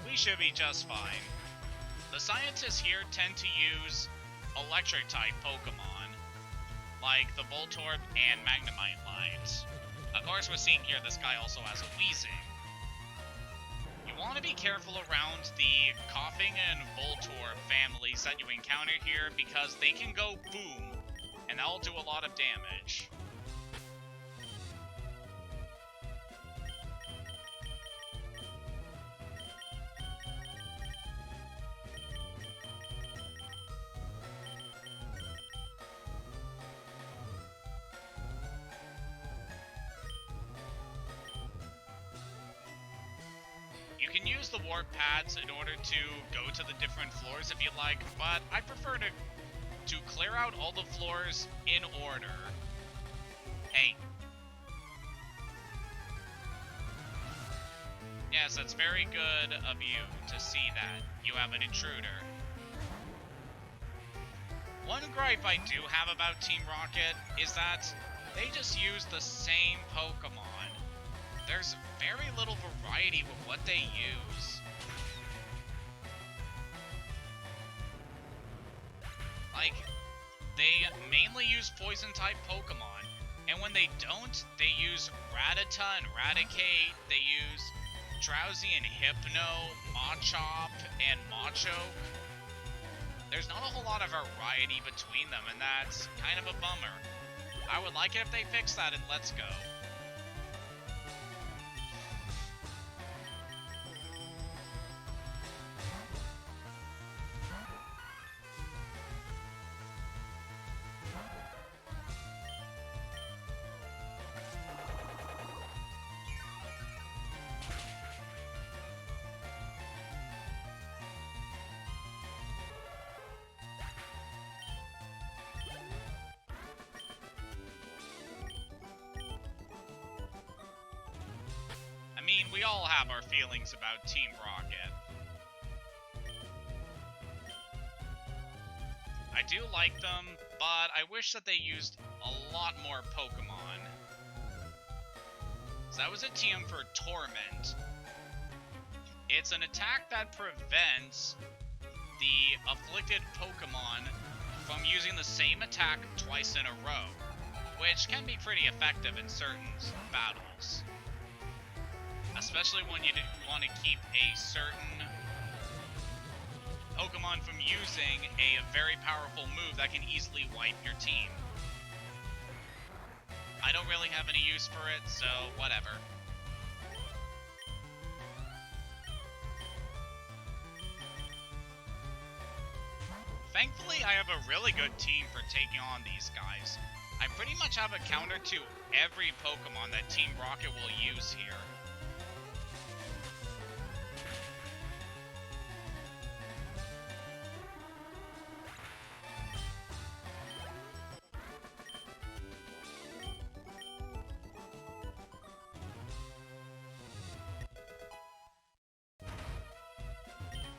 We should be just fine. The scientists here tend to use electric-type Pokemon, like the Voltorb and Magnemite lines. Of course, we're seeing here this guy also has a Weezing. You want to be careful around the Coughing and Voltorb families that you encounter here, because they can go boom, and that'll do a lot of damage. You can use the warp pads in order to go to the different floors if you like, but I prefer to clear out all the floors in order. Hey. Yes, that's very good of you to see that you have an intruder. One gripe I do have about Team Rocket is that they just use the same Pokemon. There's very little variety with what they use. Like, they mainly use Poison-type Pokemon, and when they don't, they use Rattata and Raticate, they use Drowsy and Hypno, Machop and Machoke. There's not a whole lot of variety between them, and that's kind of a bummer. I would like it if they fix that in Let's Go. I mean, we all have our feelings about Team Rocket. I do like them, but I wish that they used a lot more Pokemon. So that was a TM for Torment. It's an attack that prevents the afflicted Pokemon from using the same attack twice in a row, which can be pretty effective in certain battles. Especially when you want to keep a certain Pokemon from using a very powerful move that can easily wipe your team. I don't really have any use for it, so whatever. Thankfully, I have a really good team for taking on these guys. I pretty much have a counter to every Pokemon that Team Rocket will use here.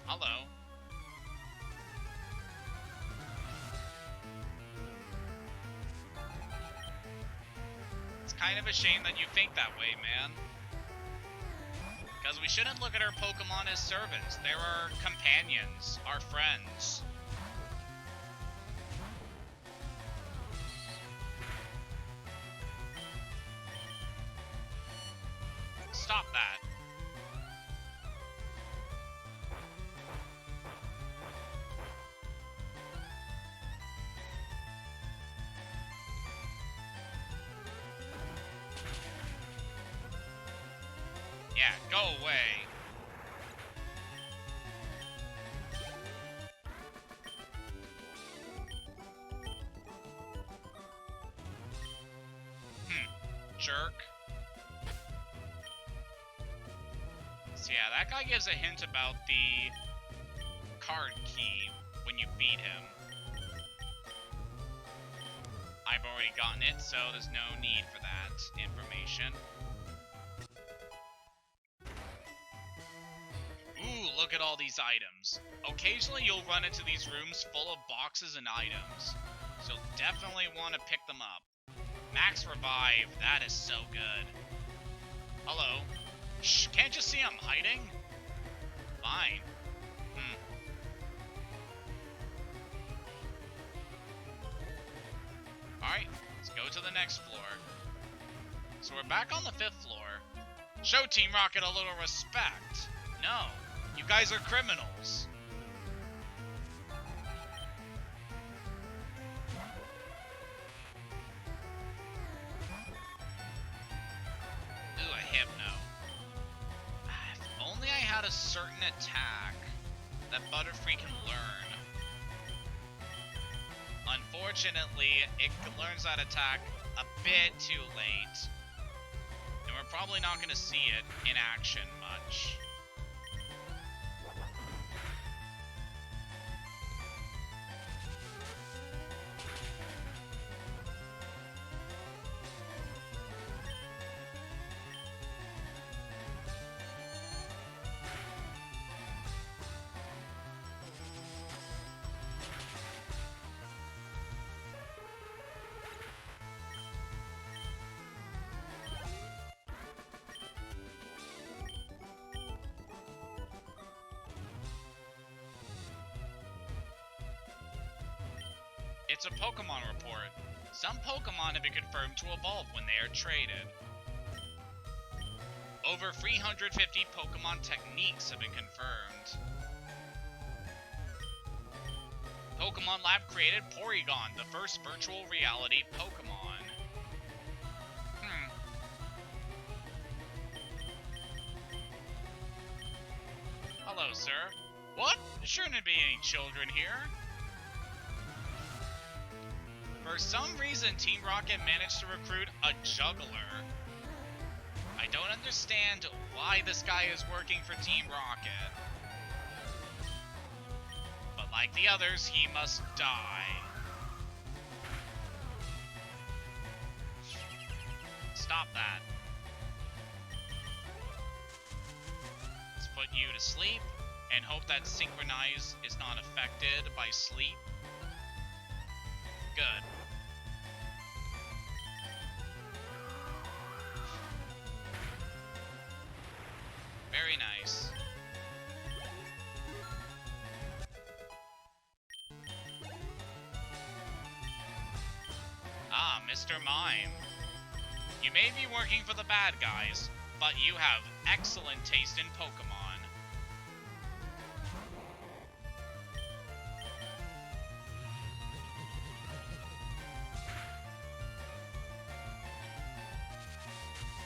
Hello. It's kind of a shame that you think that way, man. Because we shouldn't look at our Pokemon as servants. They're our companions, our friends. Stop that. Yeah, go away. Jerk. So yeah, that guy gives a hint about the card key when you beat him. I've already gotten it, so there's no need for that information. Ooh, look at all these items. Occasionally you'll run into these rooms full of boxes and items, so definitely want to pick them up. Max Revive, that is so good. Hello. Shh, can't you see I'm hiding? Fine. Alright, let's go to the next floor. So we're back on the 5th floor. Show Team Rocket a little respect. No, you guys are criminals. Ooh, a Hypno. If only I had a certain attack that Butterfree can learn. Unfortunately, it learns that attack a bit too late. And we're probably not going to see it in action much. It's a Pokemon report. Some Pokemon have been confirmed to evolve when they are traded. Over 350 Pokemon techniques have been confirmed. Pokemon Lab created Porygon, the first virtual reality Pokemon. Hello, sir. What? There shouldn't be any children here. For some reason, Team Rocket managed to recruit a juggler. I don't understand why this guy is working for Team Rocket. But like the others, he must die. Stop that. Let's put you to sleep and hope that Synchronize is not affected by sleep. Good. Very nice. Ah, Mr. Mime. You may be working for the bad guys, but you have excellent taste in Pokemon.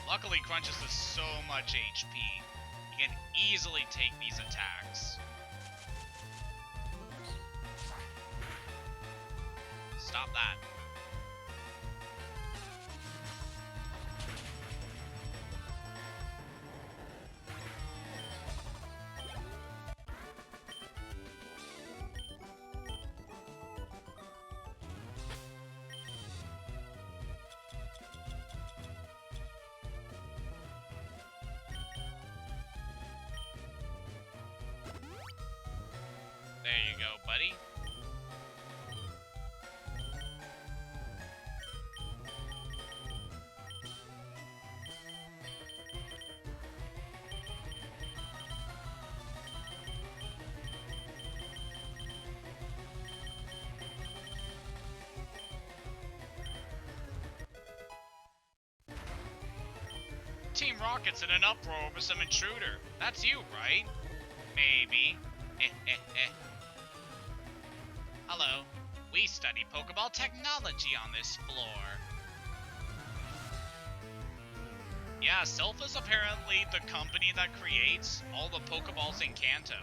Luckily, Crunches does so much HP. He can easily take these attacks. Stop that. There you go, buddy. Team Rocket's in an uproar over some intruder. That's you, right? Maybe. Hello. We study Pokeball technology on this floor. Yeah, Silph is apparently the company that creates all the Pokeballs in Kanto.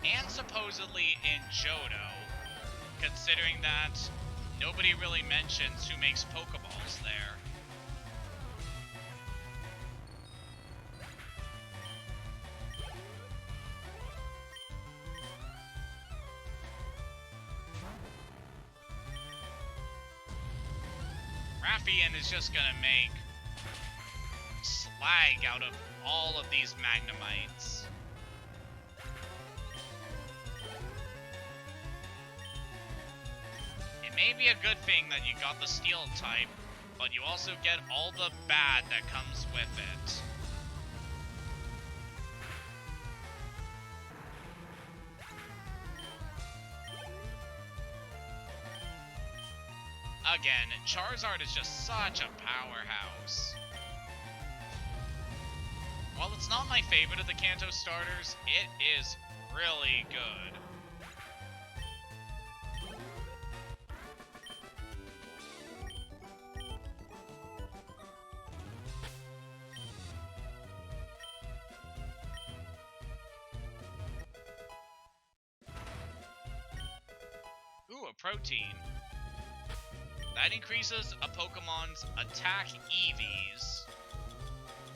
And supposedly in Johto, considering that nobody really mentions who makes Pokeballs there. Raffian is just gonna make slag out of all of these Magnemites. It may be a good thing that you got the Steel type, but you also get all the bad that comes with it. Again, Charizard is just such a powerhouse. While it's not my favorite of the Kanto starters, it is really good. Ooh, a protein. That increases a Pokemon's attack EVs.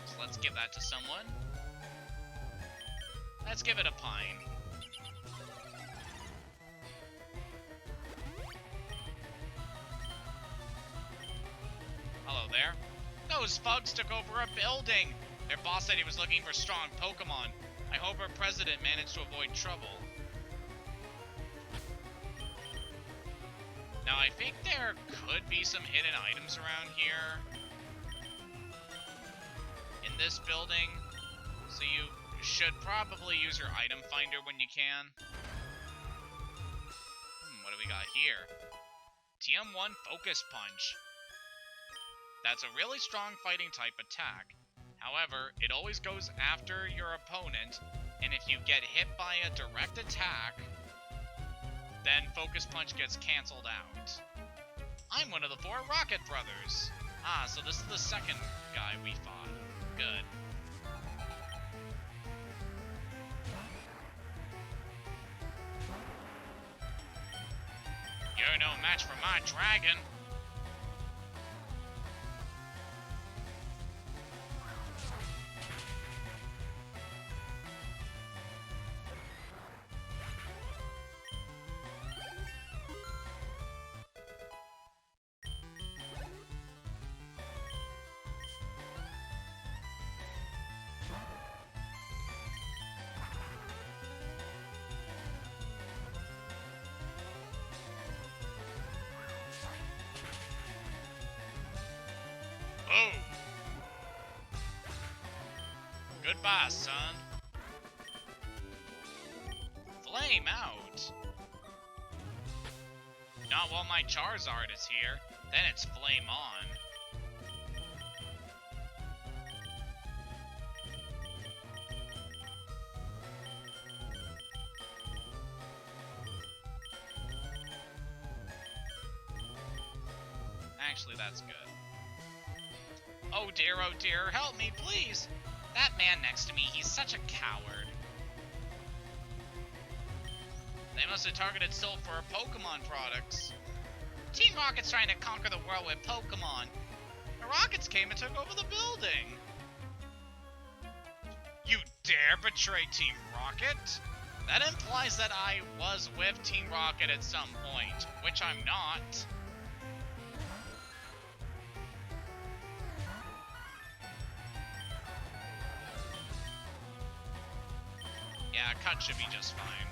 So let's give that to someone. Let's give it a Pine. Hello there. Those thugs took over a building. Their boss said he was looking for strong Pokemon. I hope our president managed to avoid trouble. Now, I think there could be some hidden items around here in this building, so you should probably use your item finder when you can. What do we got here? TM1 Focus Punch. That's a really strong fighting type attack. However, it always goes after your opponent, and if you get hit by a direct attack, then Focus Punch gets cancelled out. I'm one of the 4 Rocket Brothers. Ah, so this is the second guy we fought. Good. You're no match for my dragon. Boom! Goodbye, son. Flame out. Not while my Charizard is here. Then it's flame on. Actually, that's good. Oh dear, help me, please! That man next to me, he's such a coward. They must have targeted Silph for Pokemon products. Team Rocket's trying to conquer the world with Pokemon. The Rockets came and took over the building. You dare betray Team Rocket? That implies that I was with Team Rocket at some point, which I'm not. Yeah, cut should be just fine.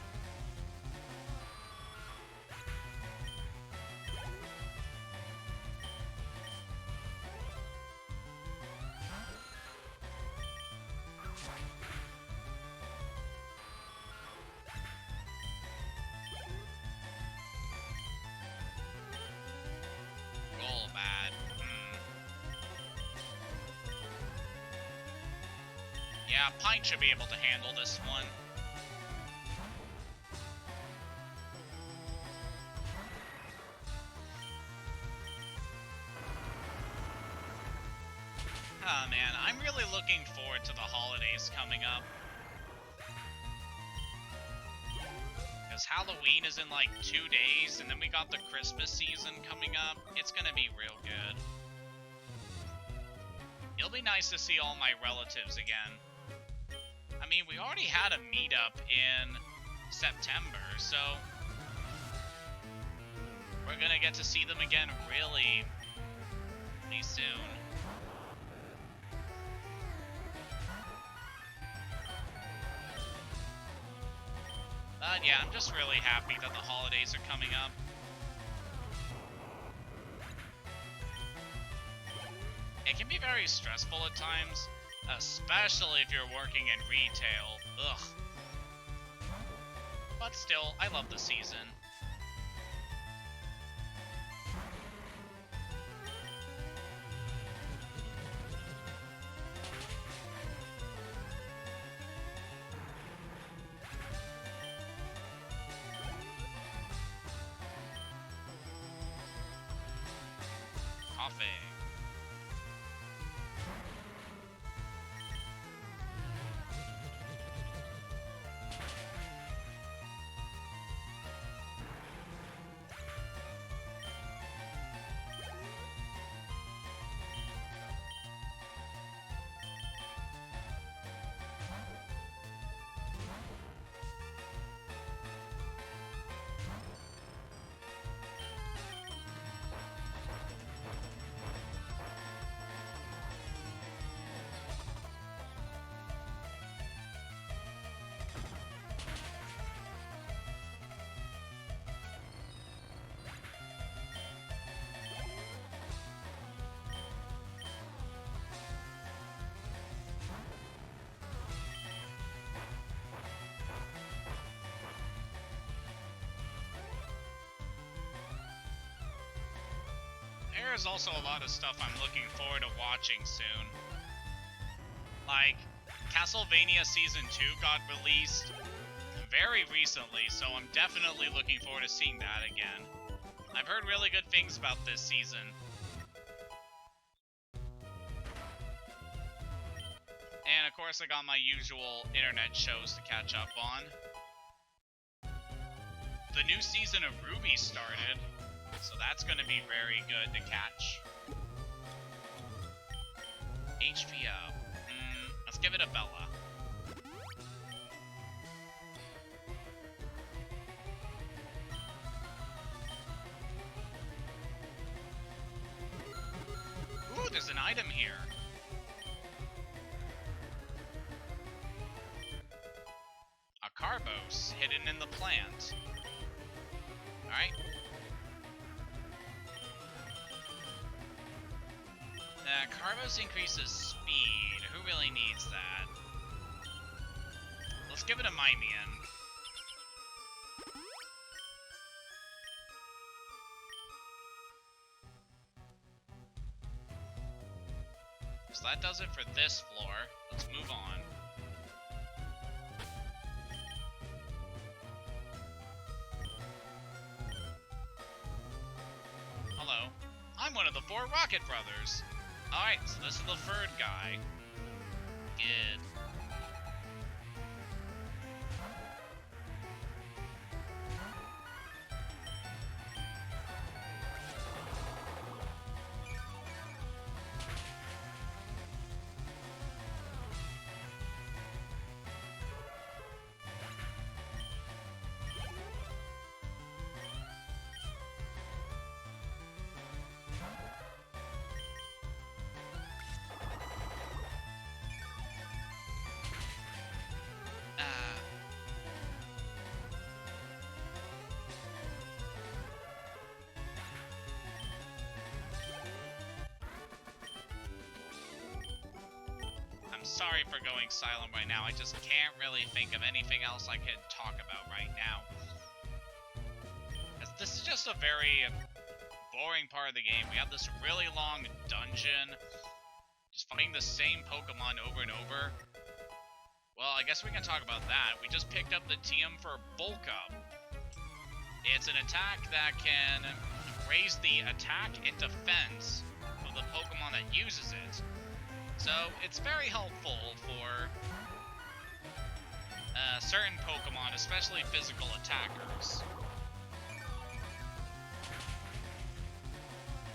Yeah, Pine should be able to handle this one. Oh man, I'm really looking forward to the holidays coming up. Because Halloween is in like 2 days, and then we got the Christmas season coming up. It's gonna be real good. It'll be nice to see all my relatives again. I mean, we already had a meetup in September, so we're gonna get to see them again really soon. But yeah, I'm just really happy that the holidays are coming up. It can be very stressful at times, especially if you're working in retail. Ugh. But still, I love the season. Coffee. There's also a lot of stuff I'm looking forward to watching soon. Like, Castlevania Season 2 got released very recently, so I'm definitely looking forward to seeing that again. I've heard really good things about this season. And of course I got my usual internet shows to catch up on. The new season of RWBY started, so that's going to be very good to catch. HBO. Let's give it a Bella. Ooh, there's an item here. A Carbos hidden in the plant. Alright. Carbos increases speed. Who really needs that? Let's give it a Mimian. So that does it for this floor. Let's move on. Hello. I'm one of the 4 Rocket Brothers. Alright, so this is the 3rd guy. Good. Sorry for going silent right now. I just can't really think of anything else I can talk about right now. This is just a very boring part of the game. We have this really long dungeon, just fighting the same Pokemon over and over. I guess we can talk about that. We just picked up the TM for Bulk Up. It's an attack that can raise the attack and defense of the Pokemon that uses it. So it's very helpful for certain Pokemon, especially physical attackers.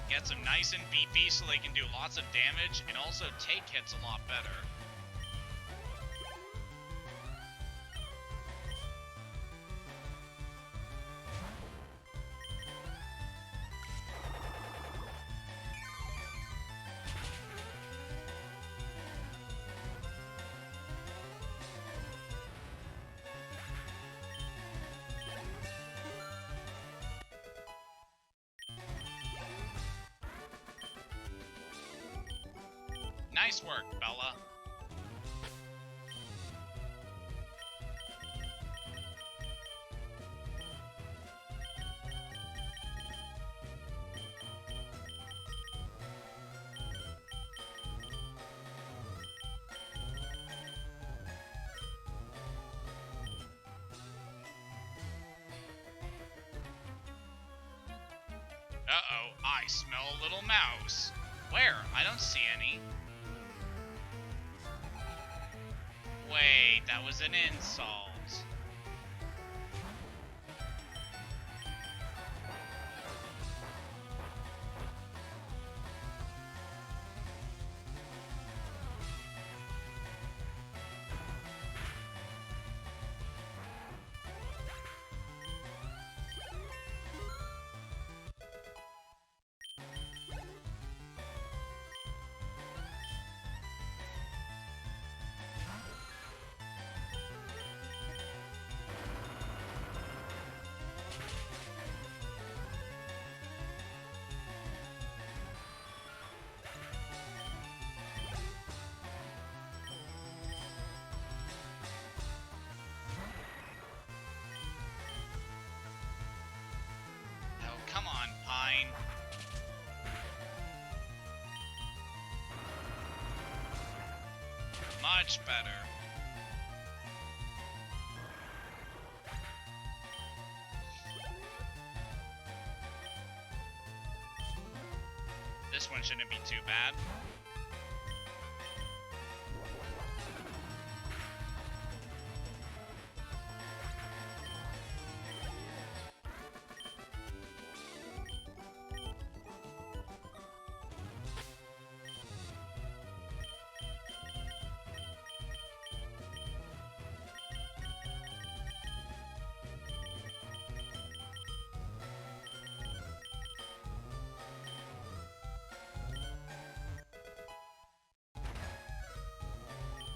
Gets them nice and beefy so they can do lots of damage and also take hits a lot better. Nice work, Bella. Uh-oh, I smell a little mouse. Where? I don't see any. Wait, that was an insult. Come on, Pine. Much better. This one shouldn't be too bad.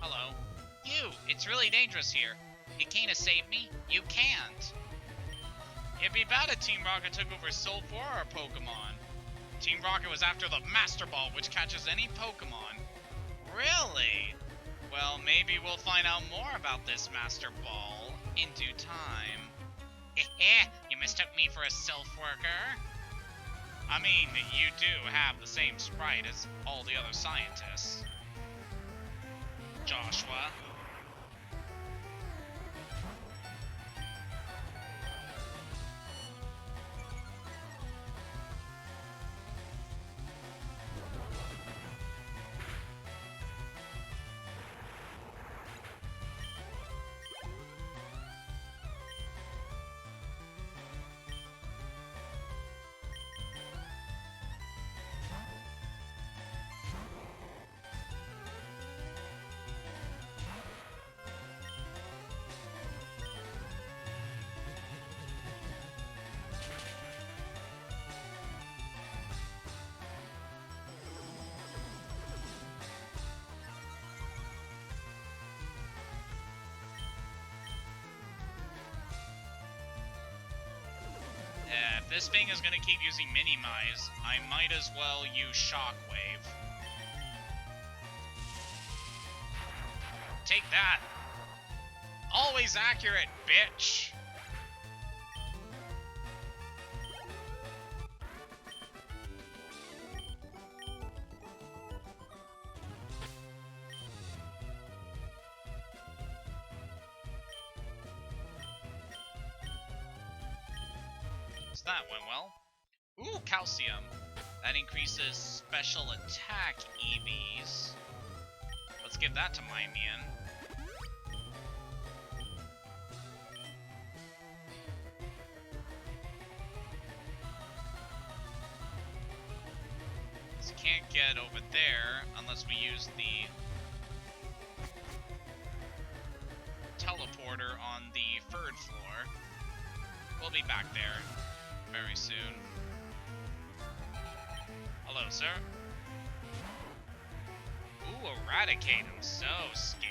Hello. You! It's really dangerous here. You can't save me? You can't. It'd be bad if Team Rocket took over Silph for our Pokemon. Team Rocket was after the Master Ball, which catches any Pokemon. Really? Well, maybe we'll find out more about this Master Ball in due time. You mistook me for a Silph worker? I mean, you do have the same sprite as all the other scientists. Joshua. If this thing is going to keep using Mini-Mize, I might as well use Shockwave. Take that! Always accurate, bitch! guess that went well. Ooh, calcium. That increases special attack EVs. Let's give that to Mimian. So can't get over there unless we use the teleporter on the third floor. We'll be back there very soon. Hello, sir. Ooh, Eradicate. I'm so scared.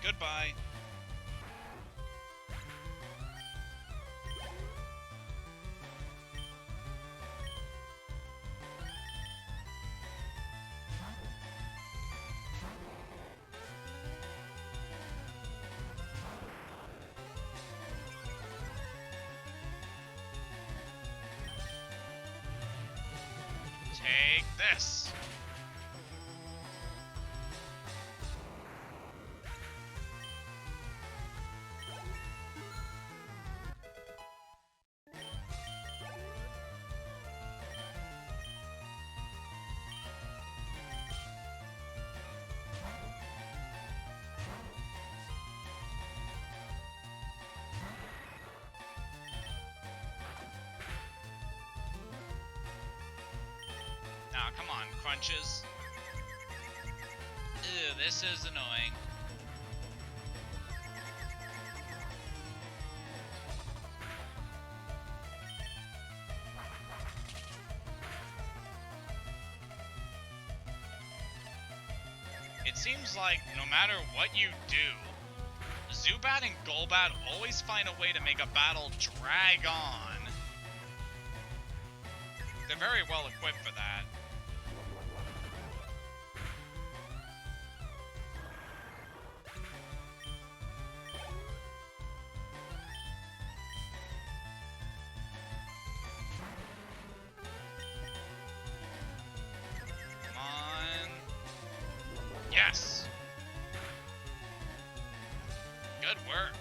Goodbye. Take this. Nah, come on, crunches. Ew, this is annoying. It seems like no matter what you do, Zubat and Golbat always find a way to make a battle drag on. They're very well equipped for that. Come on. Yes. Good work.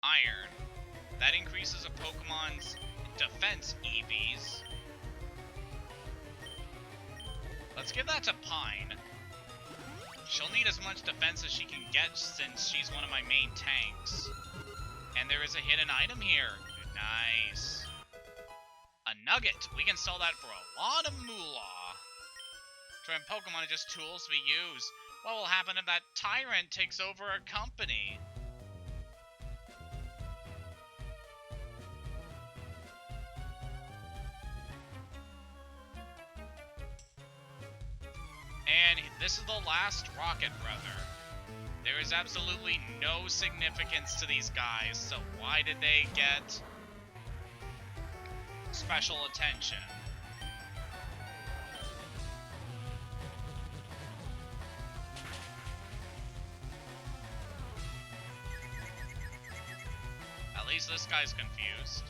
Iron. That increases a Pokemon's defense EVs. Let's give that to Pine. She'll need as much defense as she can get since she's one of my main tanks. And there is a hidden item here. Nice. A nugget. We can sell that for a lot of moolah. Train Pokemon are just tools we use. What will happen if that tyrant takes over our company? And this is the last Rocket Brother. There is absolutely no significance to these guys, so why did they get special attention? At least this guy's confused.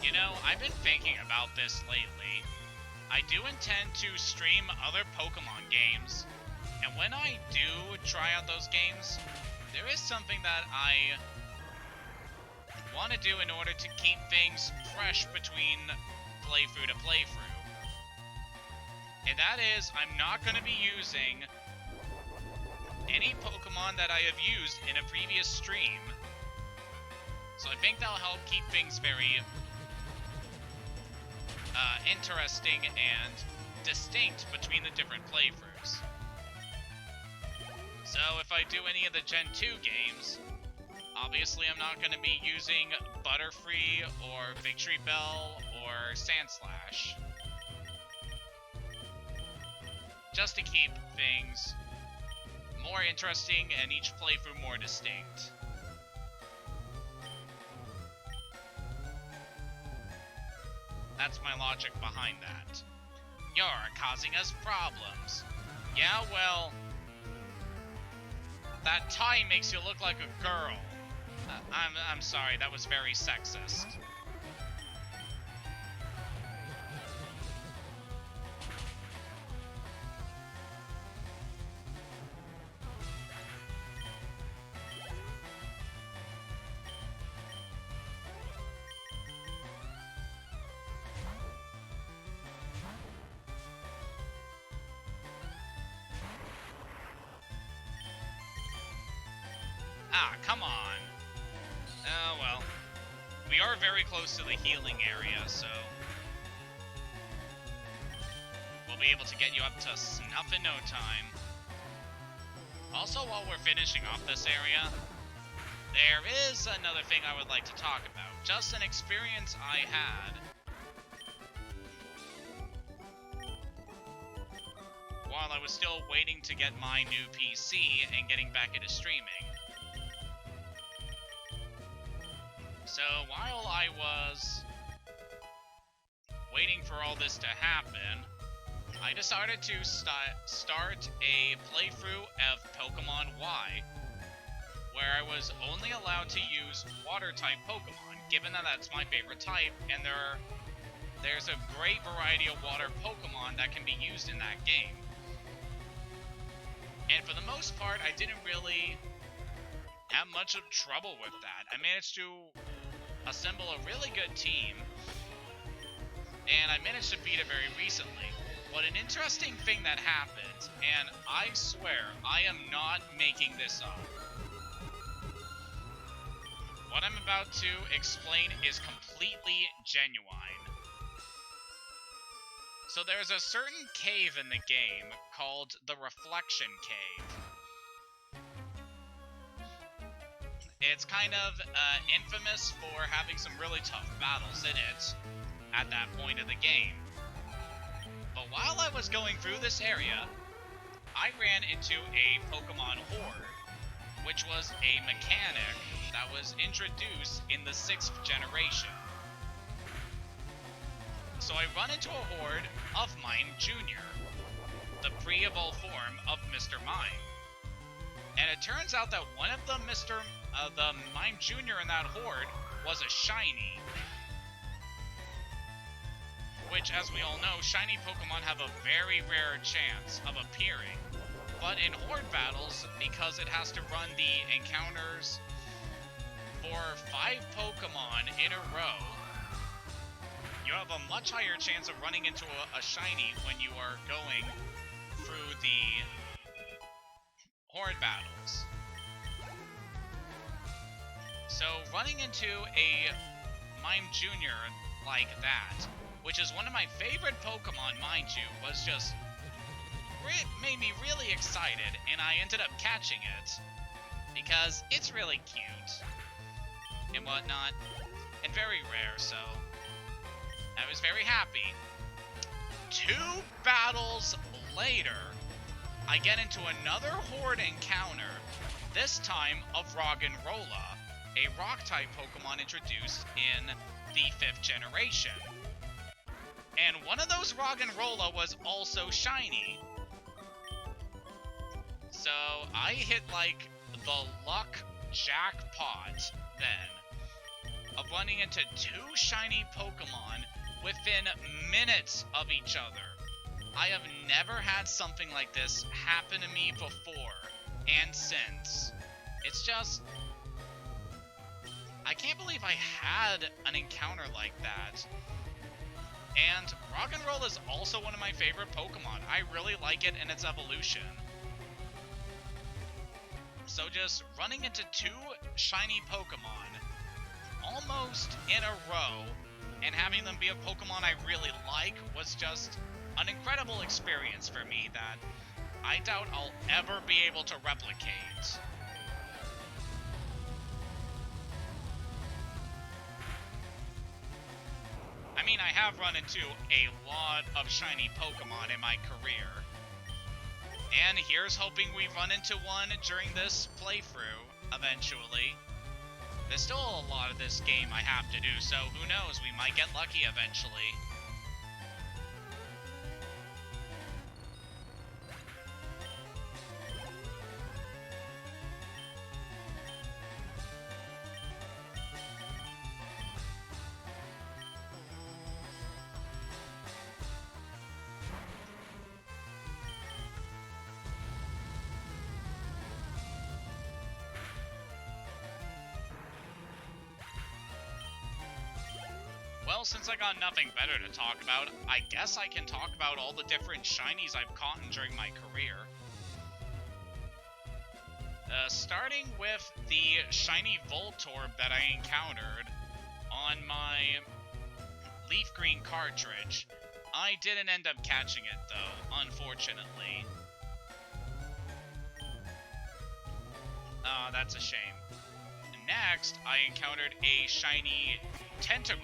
You know, I've been thinking about this lately. I do intend to stream other Pokemon games, and when I do try out those games, there is something that I want to do in order to keep things fresh between playthrough to playthrough. And that is, I'm not going to be using any Pokemon that I have used in a previous stream. So I think that'll help keep things very interesting and distinct between the different playthroughs. So if I do any of the Gen 2 games, obviously I'm not going to be using Butterfree or Victory Bell or Sandslash. Just to keep things more interesting and each playthrough more distinct. That's my logic behind that. You're causing us problems. Yeah, well, that tie makes you look like a girl. I'm sorry, that was very sexist. Ah, come on. Oh, well. We are very close to the healing area, so we'll be able to get you up to snuff in no time. Also, while we're finishing off this area, there is another thing I would like to talk about. Just an experience I had while I was still waiting to get my new PC and getting back into streaming. So, while I was waiting for all this to happen, I decided to start a playthrough of Pokemon Y, where I was only allowed to use Water-type Pokemon, given that that's my favorite type, and there's a great variety of Water Pokemon that can be used in that game. And for the most part, I didn't really have much of trouble with that. I managed to assemble a really good team, and I managed to beat it very recently. But an interesting thing that happened, and I swear, I am not making this up. What I'm about to explain is completely genuine. So there's a certain cave in the game called the Reflection Cave. It's kind of infamous for having some really tough battles in it at that point of the game. But while I was going through this area, I ran into a Pokemon Horde, which was a mechanic that was introduced in the 6th generation. So I run into a Horde of Mime Jr., the pre-evolved form of Mr. Mime. And it turns out that one of the Mime Jr. in that Horde was a shiny. Which, as we all know, shiny Pokemon have a very rare chance of appearing. But in Horde battles, because it has to run the encounters for 5 Pokemon in a row, you have a much higher chance of running into a shiny when you are going through the Horde battles. So running into a Mime Jr. like that, which is one of my favorite Pokemon, mind you, was just made me really excited, and I ended up catching it because it's really cute and whatnot, and very rare, so I was very happy. 2 battles later, I get into another Horde encounter, this time of Roggenrola, a Rock-type Pokemon introduced in the 5th generation. And one of those Roggenrola was also shiny. So I hit like the luck jackpot then of running into 2 shiny Pokemon within minutes of each other. I have never had something like this happen to me before and since. It's just... I can't believe I had an encounter like that. And Rock and Roll is also one of my favorite Pokemon. I really like it in its evolution. So just running into 2 shiny Pokemon almost in a row and having them be a Pokemon I really like was just an incredible experience for me that I doubt I'll ever be able to replicate. I mean, I have run into a lot of shiny Pokemon in my career. And here's hoping we run into one during this playthrough, eventually. There's still a lot of this game I have to do, so who knows, we might get lucky eventually. Well, since I got nothing better to talk about, I guess I can talk about all the different shinies I've caught during my career. Starting with the shiny Voltorb that I encountered on my LeafGreen cartridge. I didn't end up catching it, though, unfortunately. That's a shame. Next, I encountered a shiny Tentacruel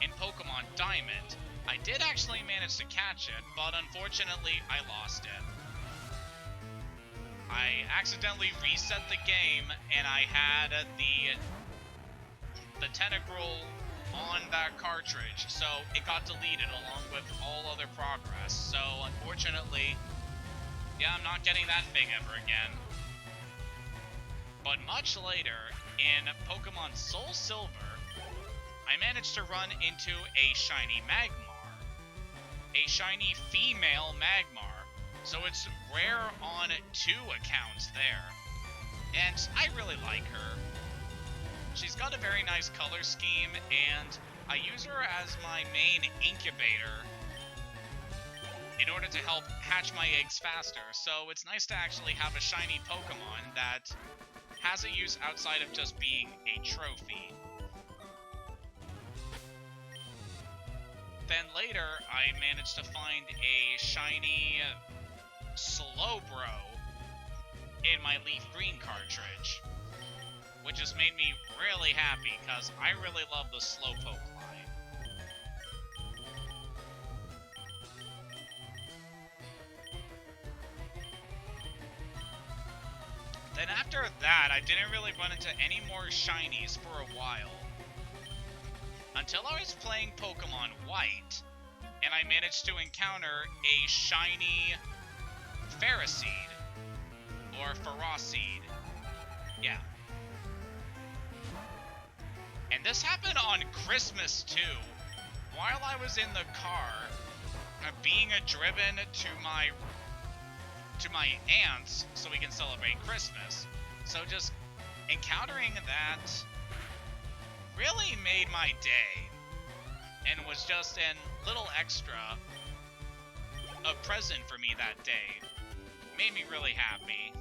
in Pokemon Diamond. I did actually manage to catch it, but unfortunately I lost it. I accidentally reset the game and I had the Tentacruel on that cartridge, so it got deleted along with all other progress. So unfortunately, yeah, I'm not getting that thing ever again. But much later, in Pokemon Soul Silver, I managed to run into a shiny Magmar. A shiny female Magmar. So it's rare on 2 accounts there. And I really like her. She's got a very nice color scheme, and I use her as my main incubator in order to help hatch my eggs faster. So it's nice to actually have a shiny Pokemon that has a use outside of just being a trophy. Then later, I managed to find a shiny Slowbro in my LeafGreen cartridge, which has made me really happy because I really love the Slowpoke line. Then after that, I didn't really run into any more shinies for a while. Until I was playing Pokemon White, and I managed to encounter a shiny Ferroseed, or Ferroseed. Yeah. And this happened on Christmas too. While I was in the car, being driven to my aunt's so we can celebrate Christmas. So just encountering that really made my day, and was just a little extra, a present for me that day. Made me really happy.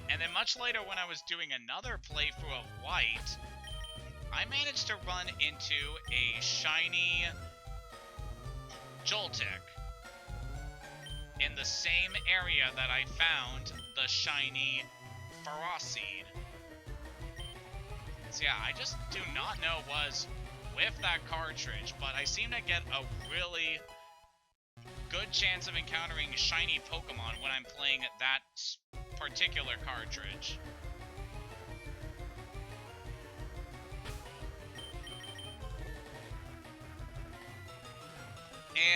And then much later, when I was doing another playthrough of White, I managed to run into a shiny Joltik in the same area that I found the shiny Ferroseed. So yeah, I just do not know what was with that cartridge, but I seem to get a really good chance of encountering shiny Pokemon when I'm playing that particular cartridge.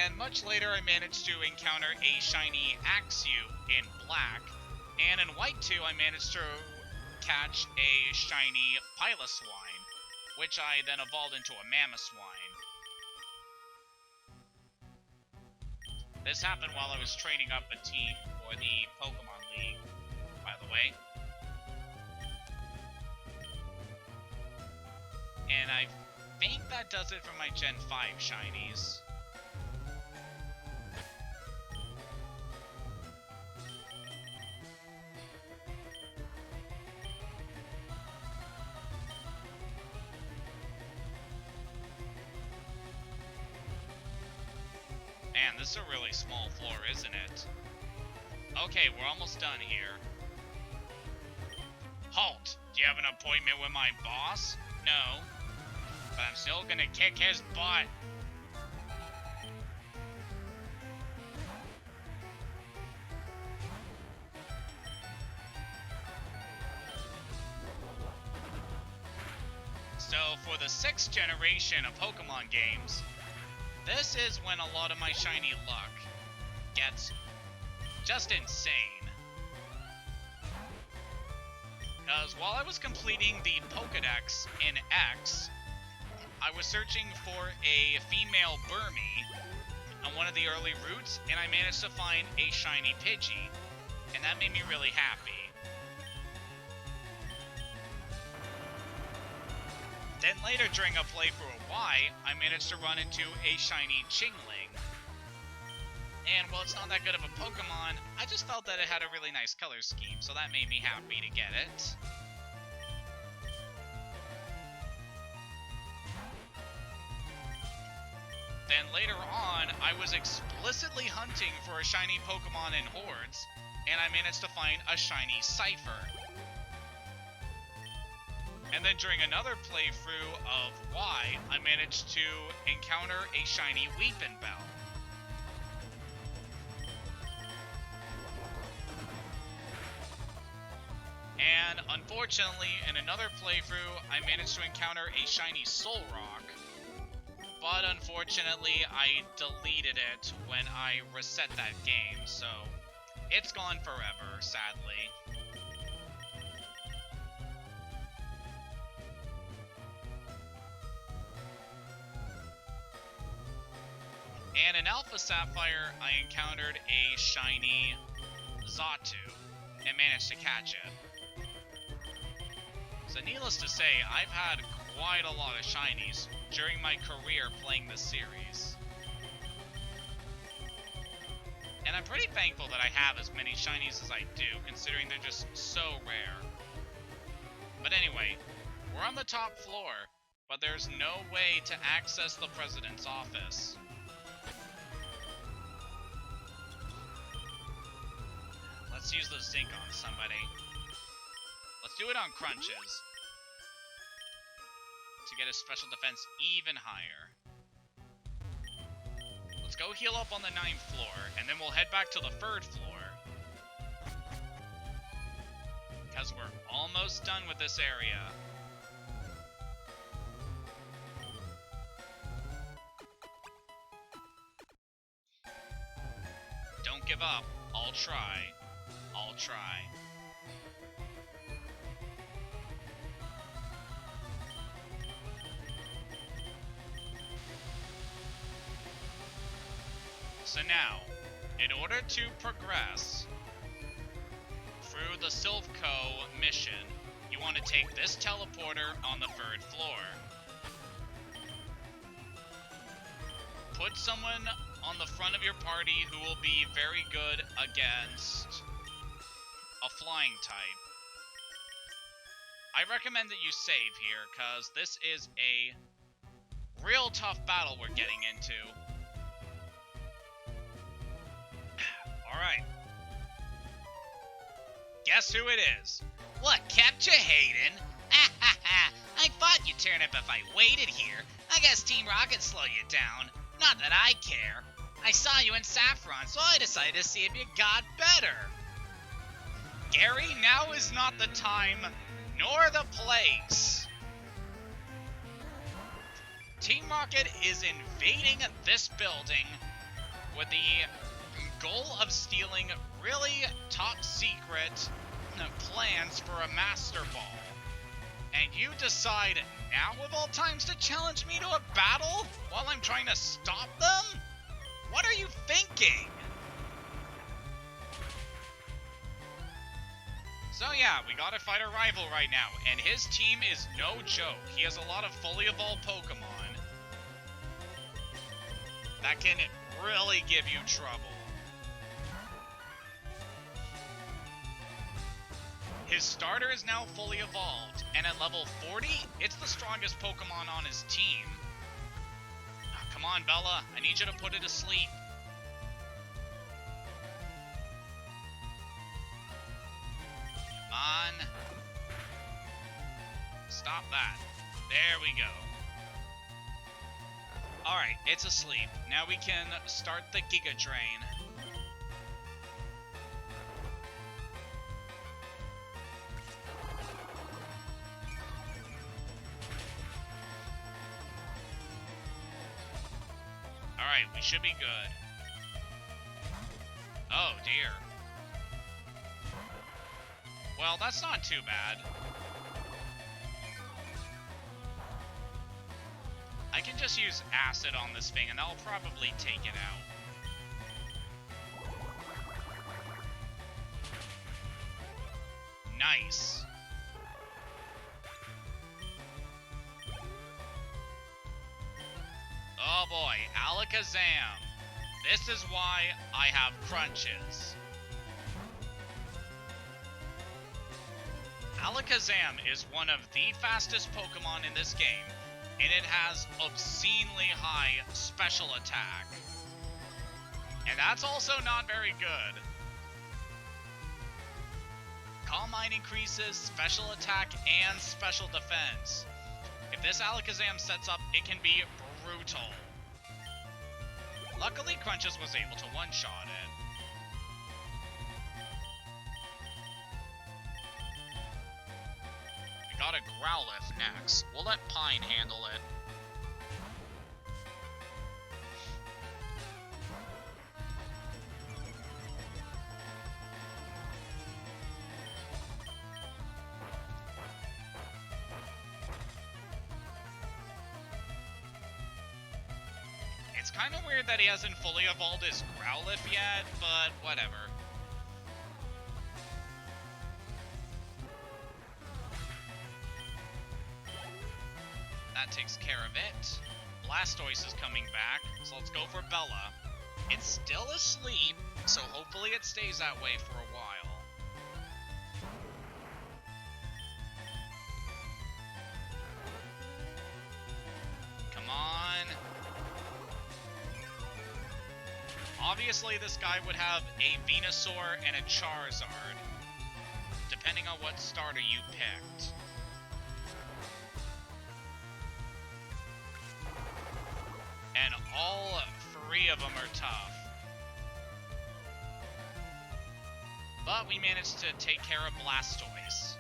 And much later, I managed to encounter a shiny Axew in Black, and in White 2, I managed to catch a shiny Piloswine, which I then evolved into a Mamoswine. This happened while I was training up a team for the Pokemon League, by the way. And I think that does it for my Gen 5 shinies. Man, this is a really small floor, isn't it? Okay, we're almost done here. Halt! Do you have an appointment with my boss? No. But I'm still gonna kick his butt. So, for the 6th generation of Pokemon games, this is when a lot of my shiny luck gets just insane. Because while I was completing the Pokedex in X, I was searching for a female Burmy on one of the early routes, and I managed to find a shiny Pidgey, and that made me really happy. Then later during a playthrough of Y, I managed to run into a shiny Chingling. And while it's not that good of a Pokemon, I just felt that it had a really nice color scheme, so that made me happy to get it. Then later on, I was explicitly hunting for a shiny Pokemon in Hordes, and I managed to find a shiny Cypher. And then during another playthrough of Y, I managed to encounter a shiny Weepinbell. And unfortunately, in another playthrough, I managed to encounter a shiny Solrock. But unfortunately, I deleted it when I reset that game, so it's gone forever, sadly. And in Alpha Sapphire, I encountered a shiny Xatu and managed to catch it. So needless to say, I've had quite a lot of shinies during my career playing this series. And I'm pretty thankful that I have as many shinies as I do, considering they're just so rare. But anyway, we're on the top floor, but there's no way to access the president's office. Let's use the zinc on somebody. Let's do it on Crunches to get his special defense even higher. Let's go heal up on the 9th floor, and then we'll head back to the 3rd floor. Because we're almost done with this area. Don't give up. I'll try. I'll try. So now, in order to progress through the Silph Co mission, you want to take this teleporter on the 3rd floor. Put someone on the front of your party who will be very good against a flying type. I recommend that you save here, because this is a real tough battle we're getting into. Alright. Guess who it is? What kept you, Hayden? I thought you'd turn up if I waited here. I guess Team Rocket'd slow you down. Not that I care. I saw you in Saffron, so I decided to see if you got better. Gary, now is not the time, nor the place. Team Rocket is invading this building with the goal of stealing really top secret plans for a Master Ball. And you decide now of all times to challenge me to a battle while I'm trying to stop them? What are you thinking? So yeah, we gotta fight a rival right now, and his team is no joke. He has a lot of fully evolved Pokemon that can really give you trouble. His starter is now fully evolved, and at level 40, it's the strongest Pokemon on his team. Oh, come on, Bella, I need you to put it to sleep. Come on. Stop that. There we go. Alright, it's asleep. Now we can start the Giga Drain. Alright, we should be good. Oh, dear. Well, that's not too bad. I can just use acid on this thing, and that'll probably take it out. Nice. Oh boy, Alakazam. This is why I have crunches. Alakazam is one of the fastest Pokemon in this game, and it has obscenely high special attack. And that's also not very good. Calm Mind increases special attack and special defense. If this Alakazam sets up, it can be brutal. Luckily, Crunches was able to one-shot it. We got a Growlithe next. We'll let Pine handle it. It's kind of weird that he hasn't fully evolved his Growlithe yet, but whatever. That takes care of it. Blastoise is coming back, so let's go for Bella. It's still asleep, so hopefully it stays that way for a while. Come on. Obviously, this guy would have a Venusaur and a Charizard, depending on what starter you picked. And all three of them are tough. But we managed to take care of Blastoise.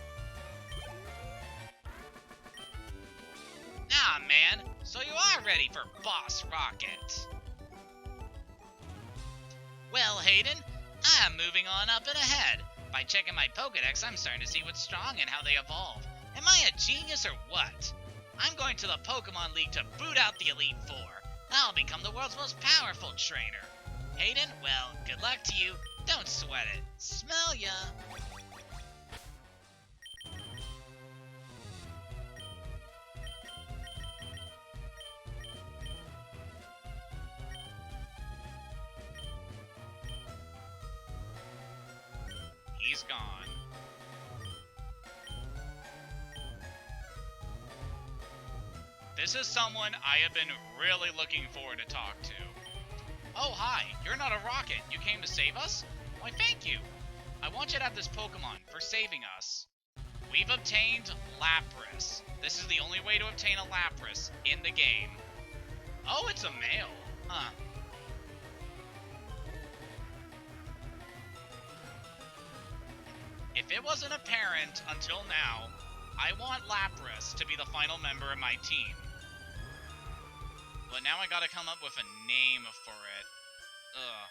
Ah, man, so you are ready for Boss Rocket. Well, Hayden, I'm moving on up and ahead. By checking my Pokedex, I'm starting to see what's strong and how they evolve. Am I a genius or what? I'm going to the Pokemon League to boot out the Elite Four. I'll become the world's most powerful trainer. Hayden, well, good luck to you. Don't sweat it. Smell ya. He's gone. This is someone I have been really looking forward to talk to. Oh, hi. You're not a rocket. You came to save us? Why, thank you. I want you to have this Pokemon for saving us. We've obtained Lapras. This is the only way to obtain a Lapras in the game. Oh, it's a male. Huh. If it wasn't apparent until now, I want Lapras to be the final member of my team. But now I gotta come up with a name for it. Ugh.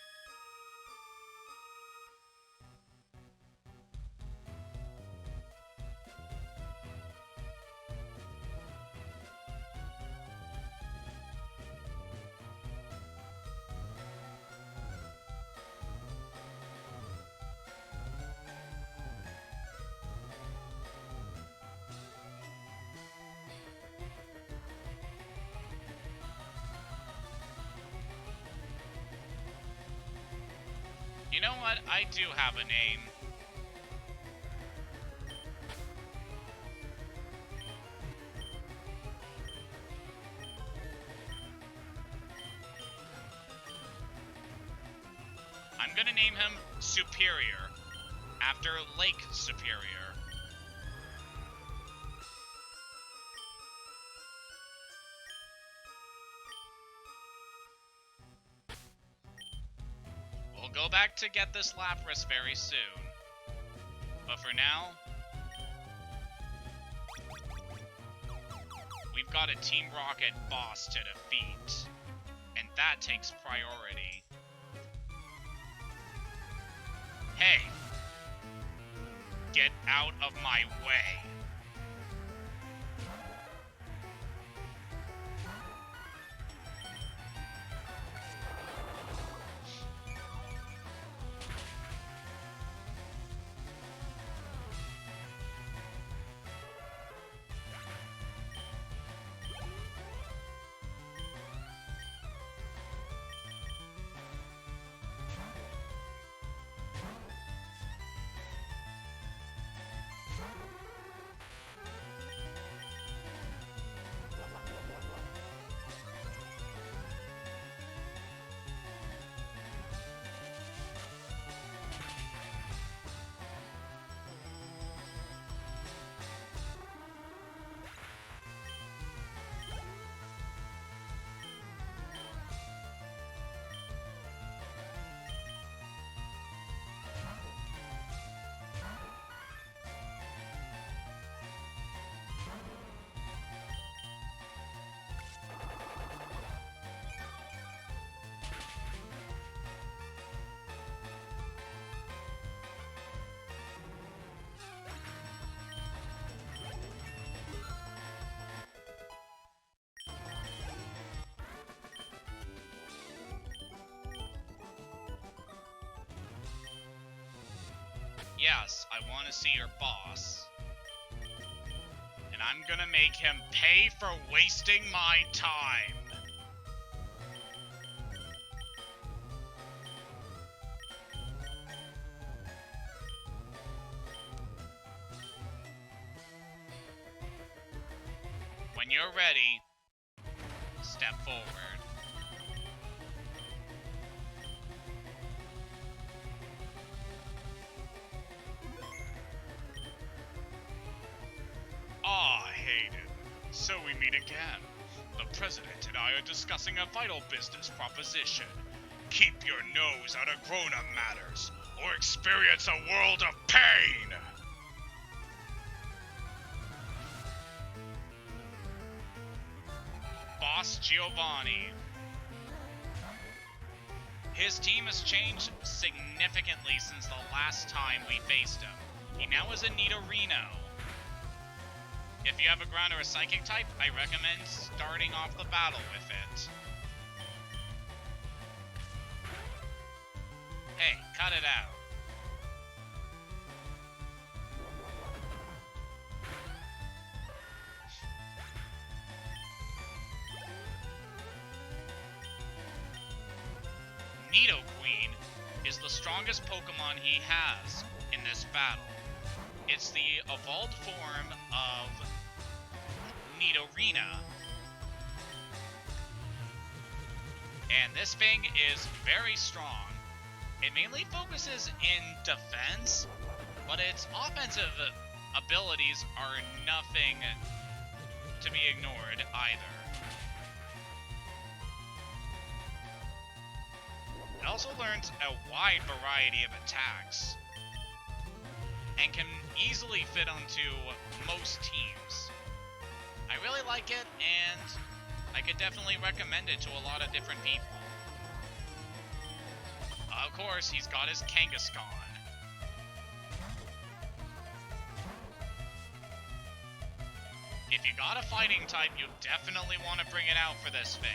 You know what? I do have a name. I'm gonna name him Superior, after Lake Superior. We'll go back to get this Lapras very soon. But for now, we've got a Team Rocket boss to defeat, and that takes priority. Hey! Get out of my way! Yes, I want to see your boss. And I'm gonna make him pay for wasting my time. When you're ready, step forward. So we meet again. The President and I are discussing a vital business proposition. Keep your nose out of grown-up matters, or experience a world of pain! Boss Giovanni. His team has changed significantly since the last time we faced him. He now is a Nidorino. If you have a ground or a psychic type, I recommend starting off the battle with it. Hey, cut it out. Nidoqueen is the strongest Pokemon he has in this battle. It's the evolved form of Nidorina. And this thing is very strong. It mainly focuses in defense, but its offensive abilities are nothing to be ignored either. It also learns a wide variety of attacks, and can easily fit onto most teams. I really like it, and I could definitely recommend it to a lot of different people. Of course, he's got his Kangaskhan. If you got a fighting type, you definitely want to bring it out for this thing.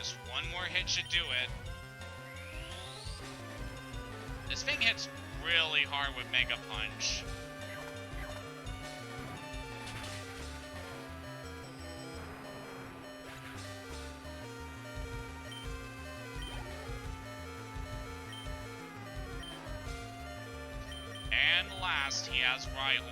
Just one more hit should do it. This thing hits really hard with Mega Punch. And last, he has Rhyhorn.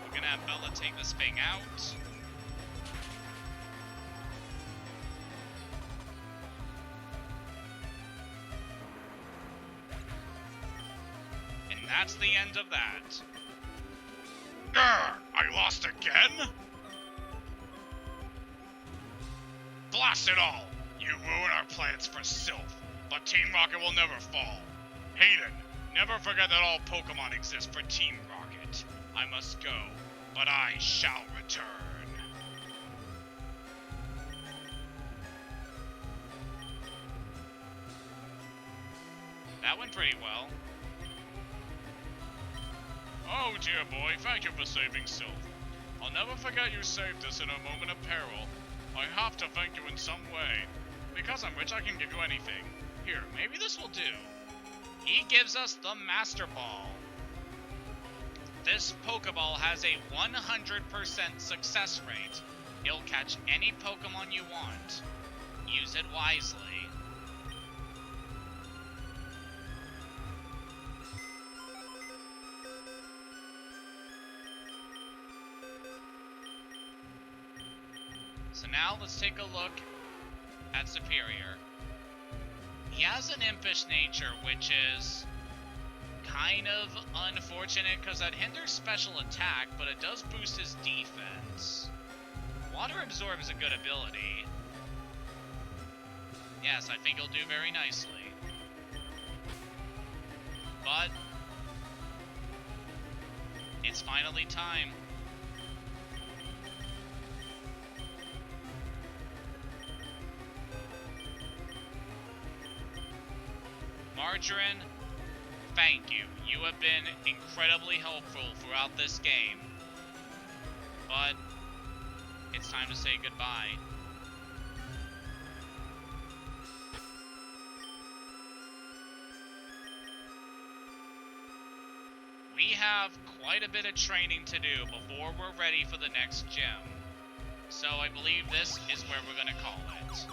We're gonna have Bella take this thing out. That's the end of that. Grr! I lost again? Blast it all! You ruin our plans for Silph, but Team Rocket will never fall. Hayden, never forget that all Pokemon exist for Team Rocket. I must go, but I shall return. That went pretty well. Oh dear boy, thank you for saving Silph. I'll never forget you saved us in a moment of peril. I have to thank you in some way. Because I'm rich, I can give you anything. Here, maybe this will do. He gives us the Master Ball. This Pokeball has a 100% success rate. It'll catch any Pokemon you want. Use it wisely. So now let's take a look at Superior. He has an impish nature, which is kind of unfortunate because that hinders special attack, but it does boost his defense. Water Absorb is a good ability. Yes, I think he'll do very nicely. But it's finally time. Margarine, thank you. You have been incredibly helpful throughout this game. But it's time to say goodbye. We have quite a bit of training to do before we're ready for the next gym. So I believe this is where we're going to call it.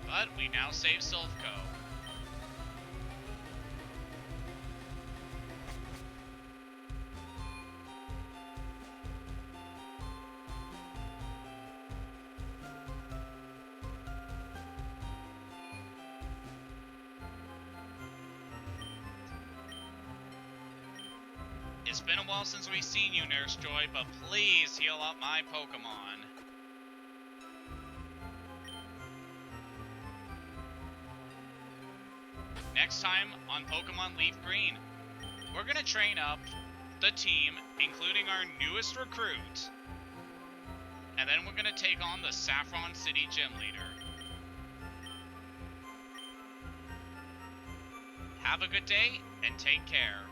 But we now save Silph Co. It's been a while since we've seen you, Nurse Joy, but please heal up my Pokemon. Next time on Pokemon LeafGreen, we're going to train up the team, including our newest recruit. And then we're going to take on the Saffron City Gym Leader. Have a good day, and take care.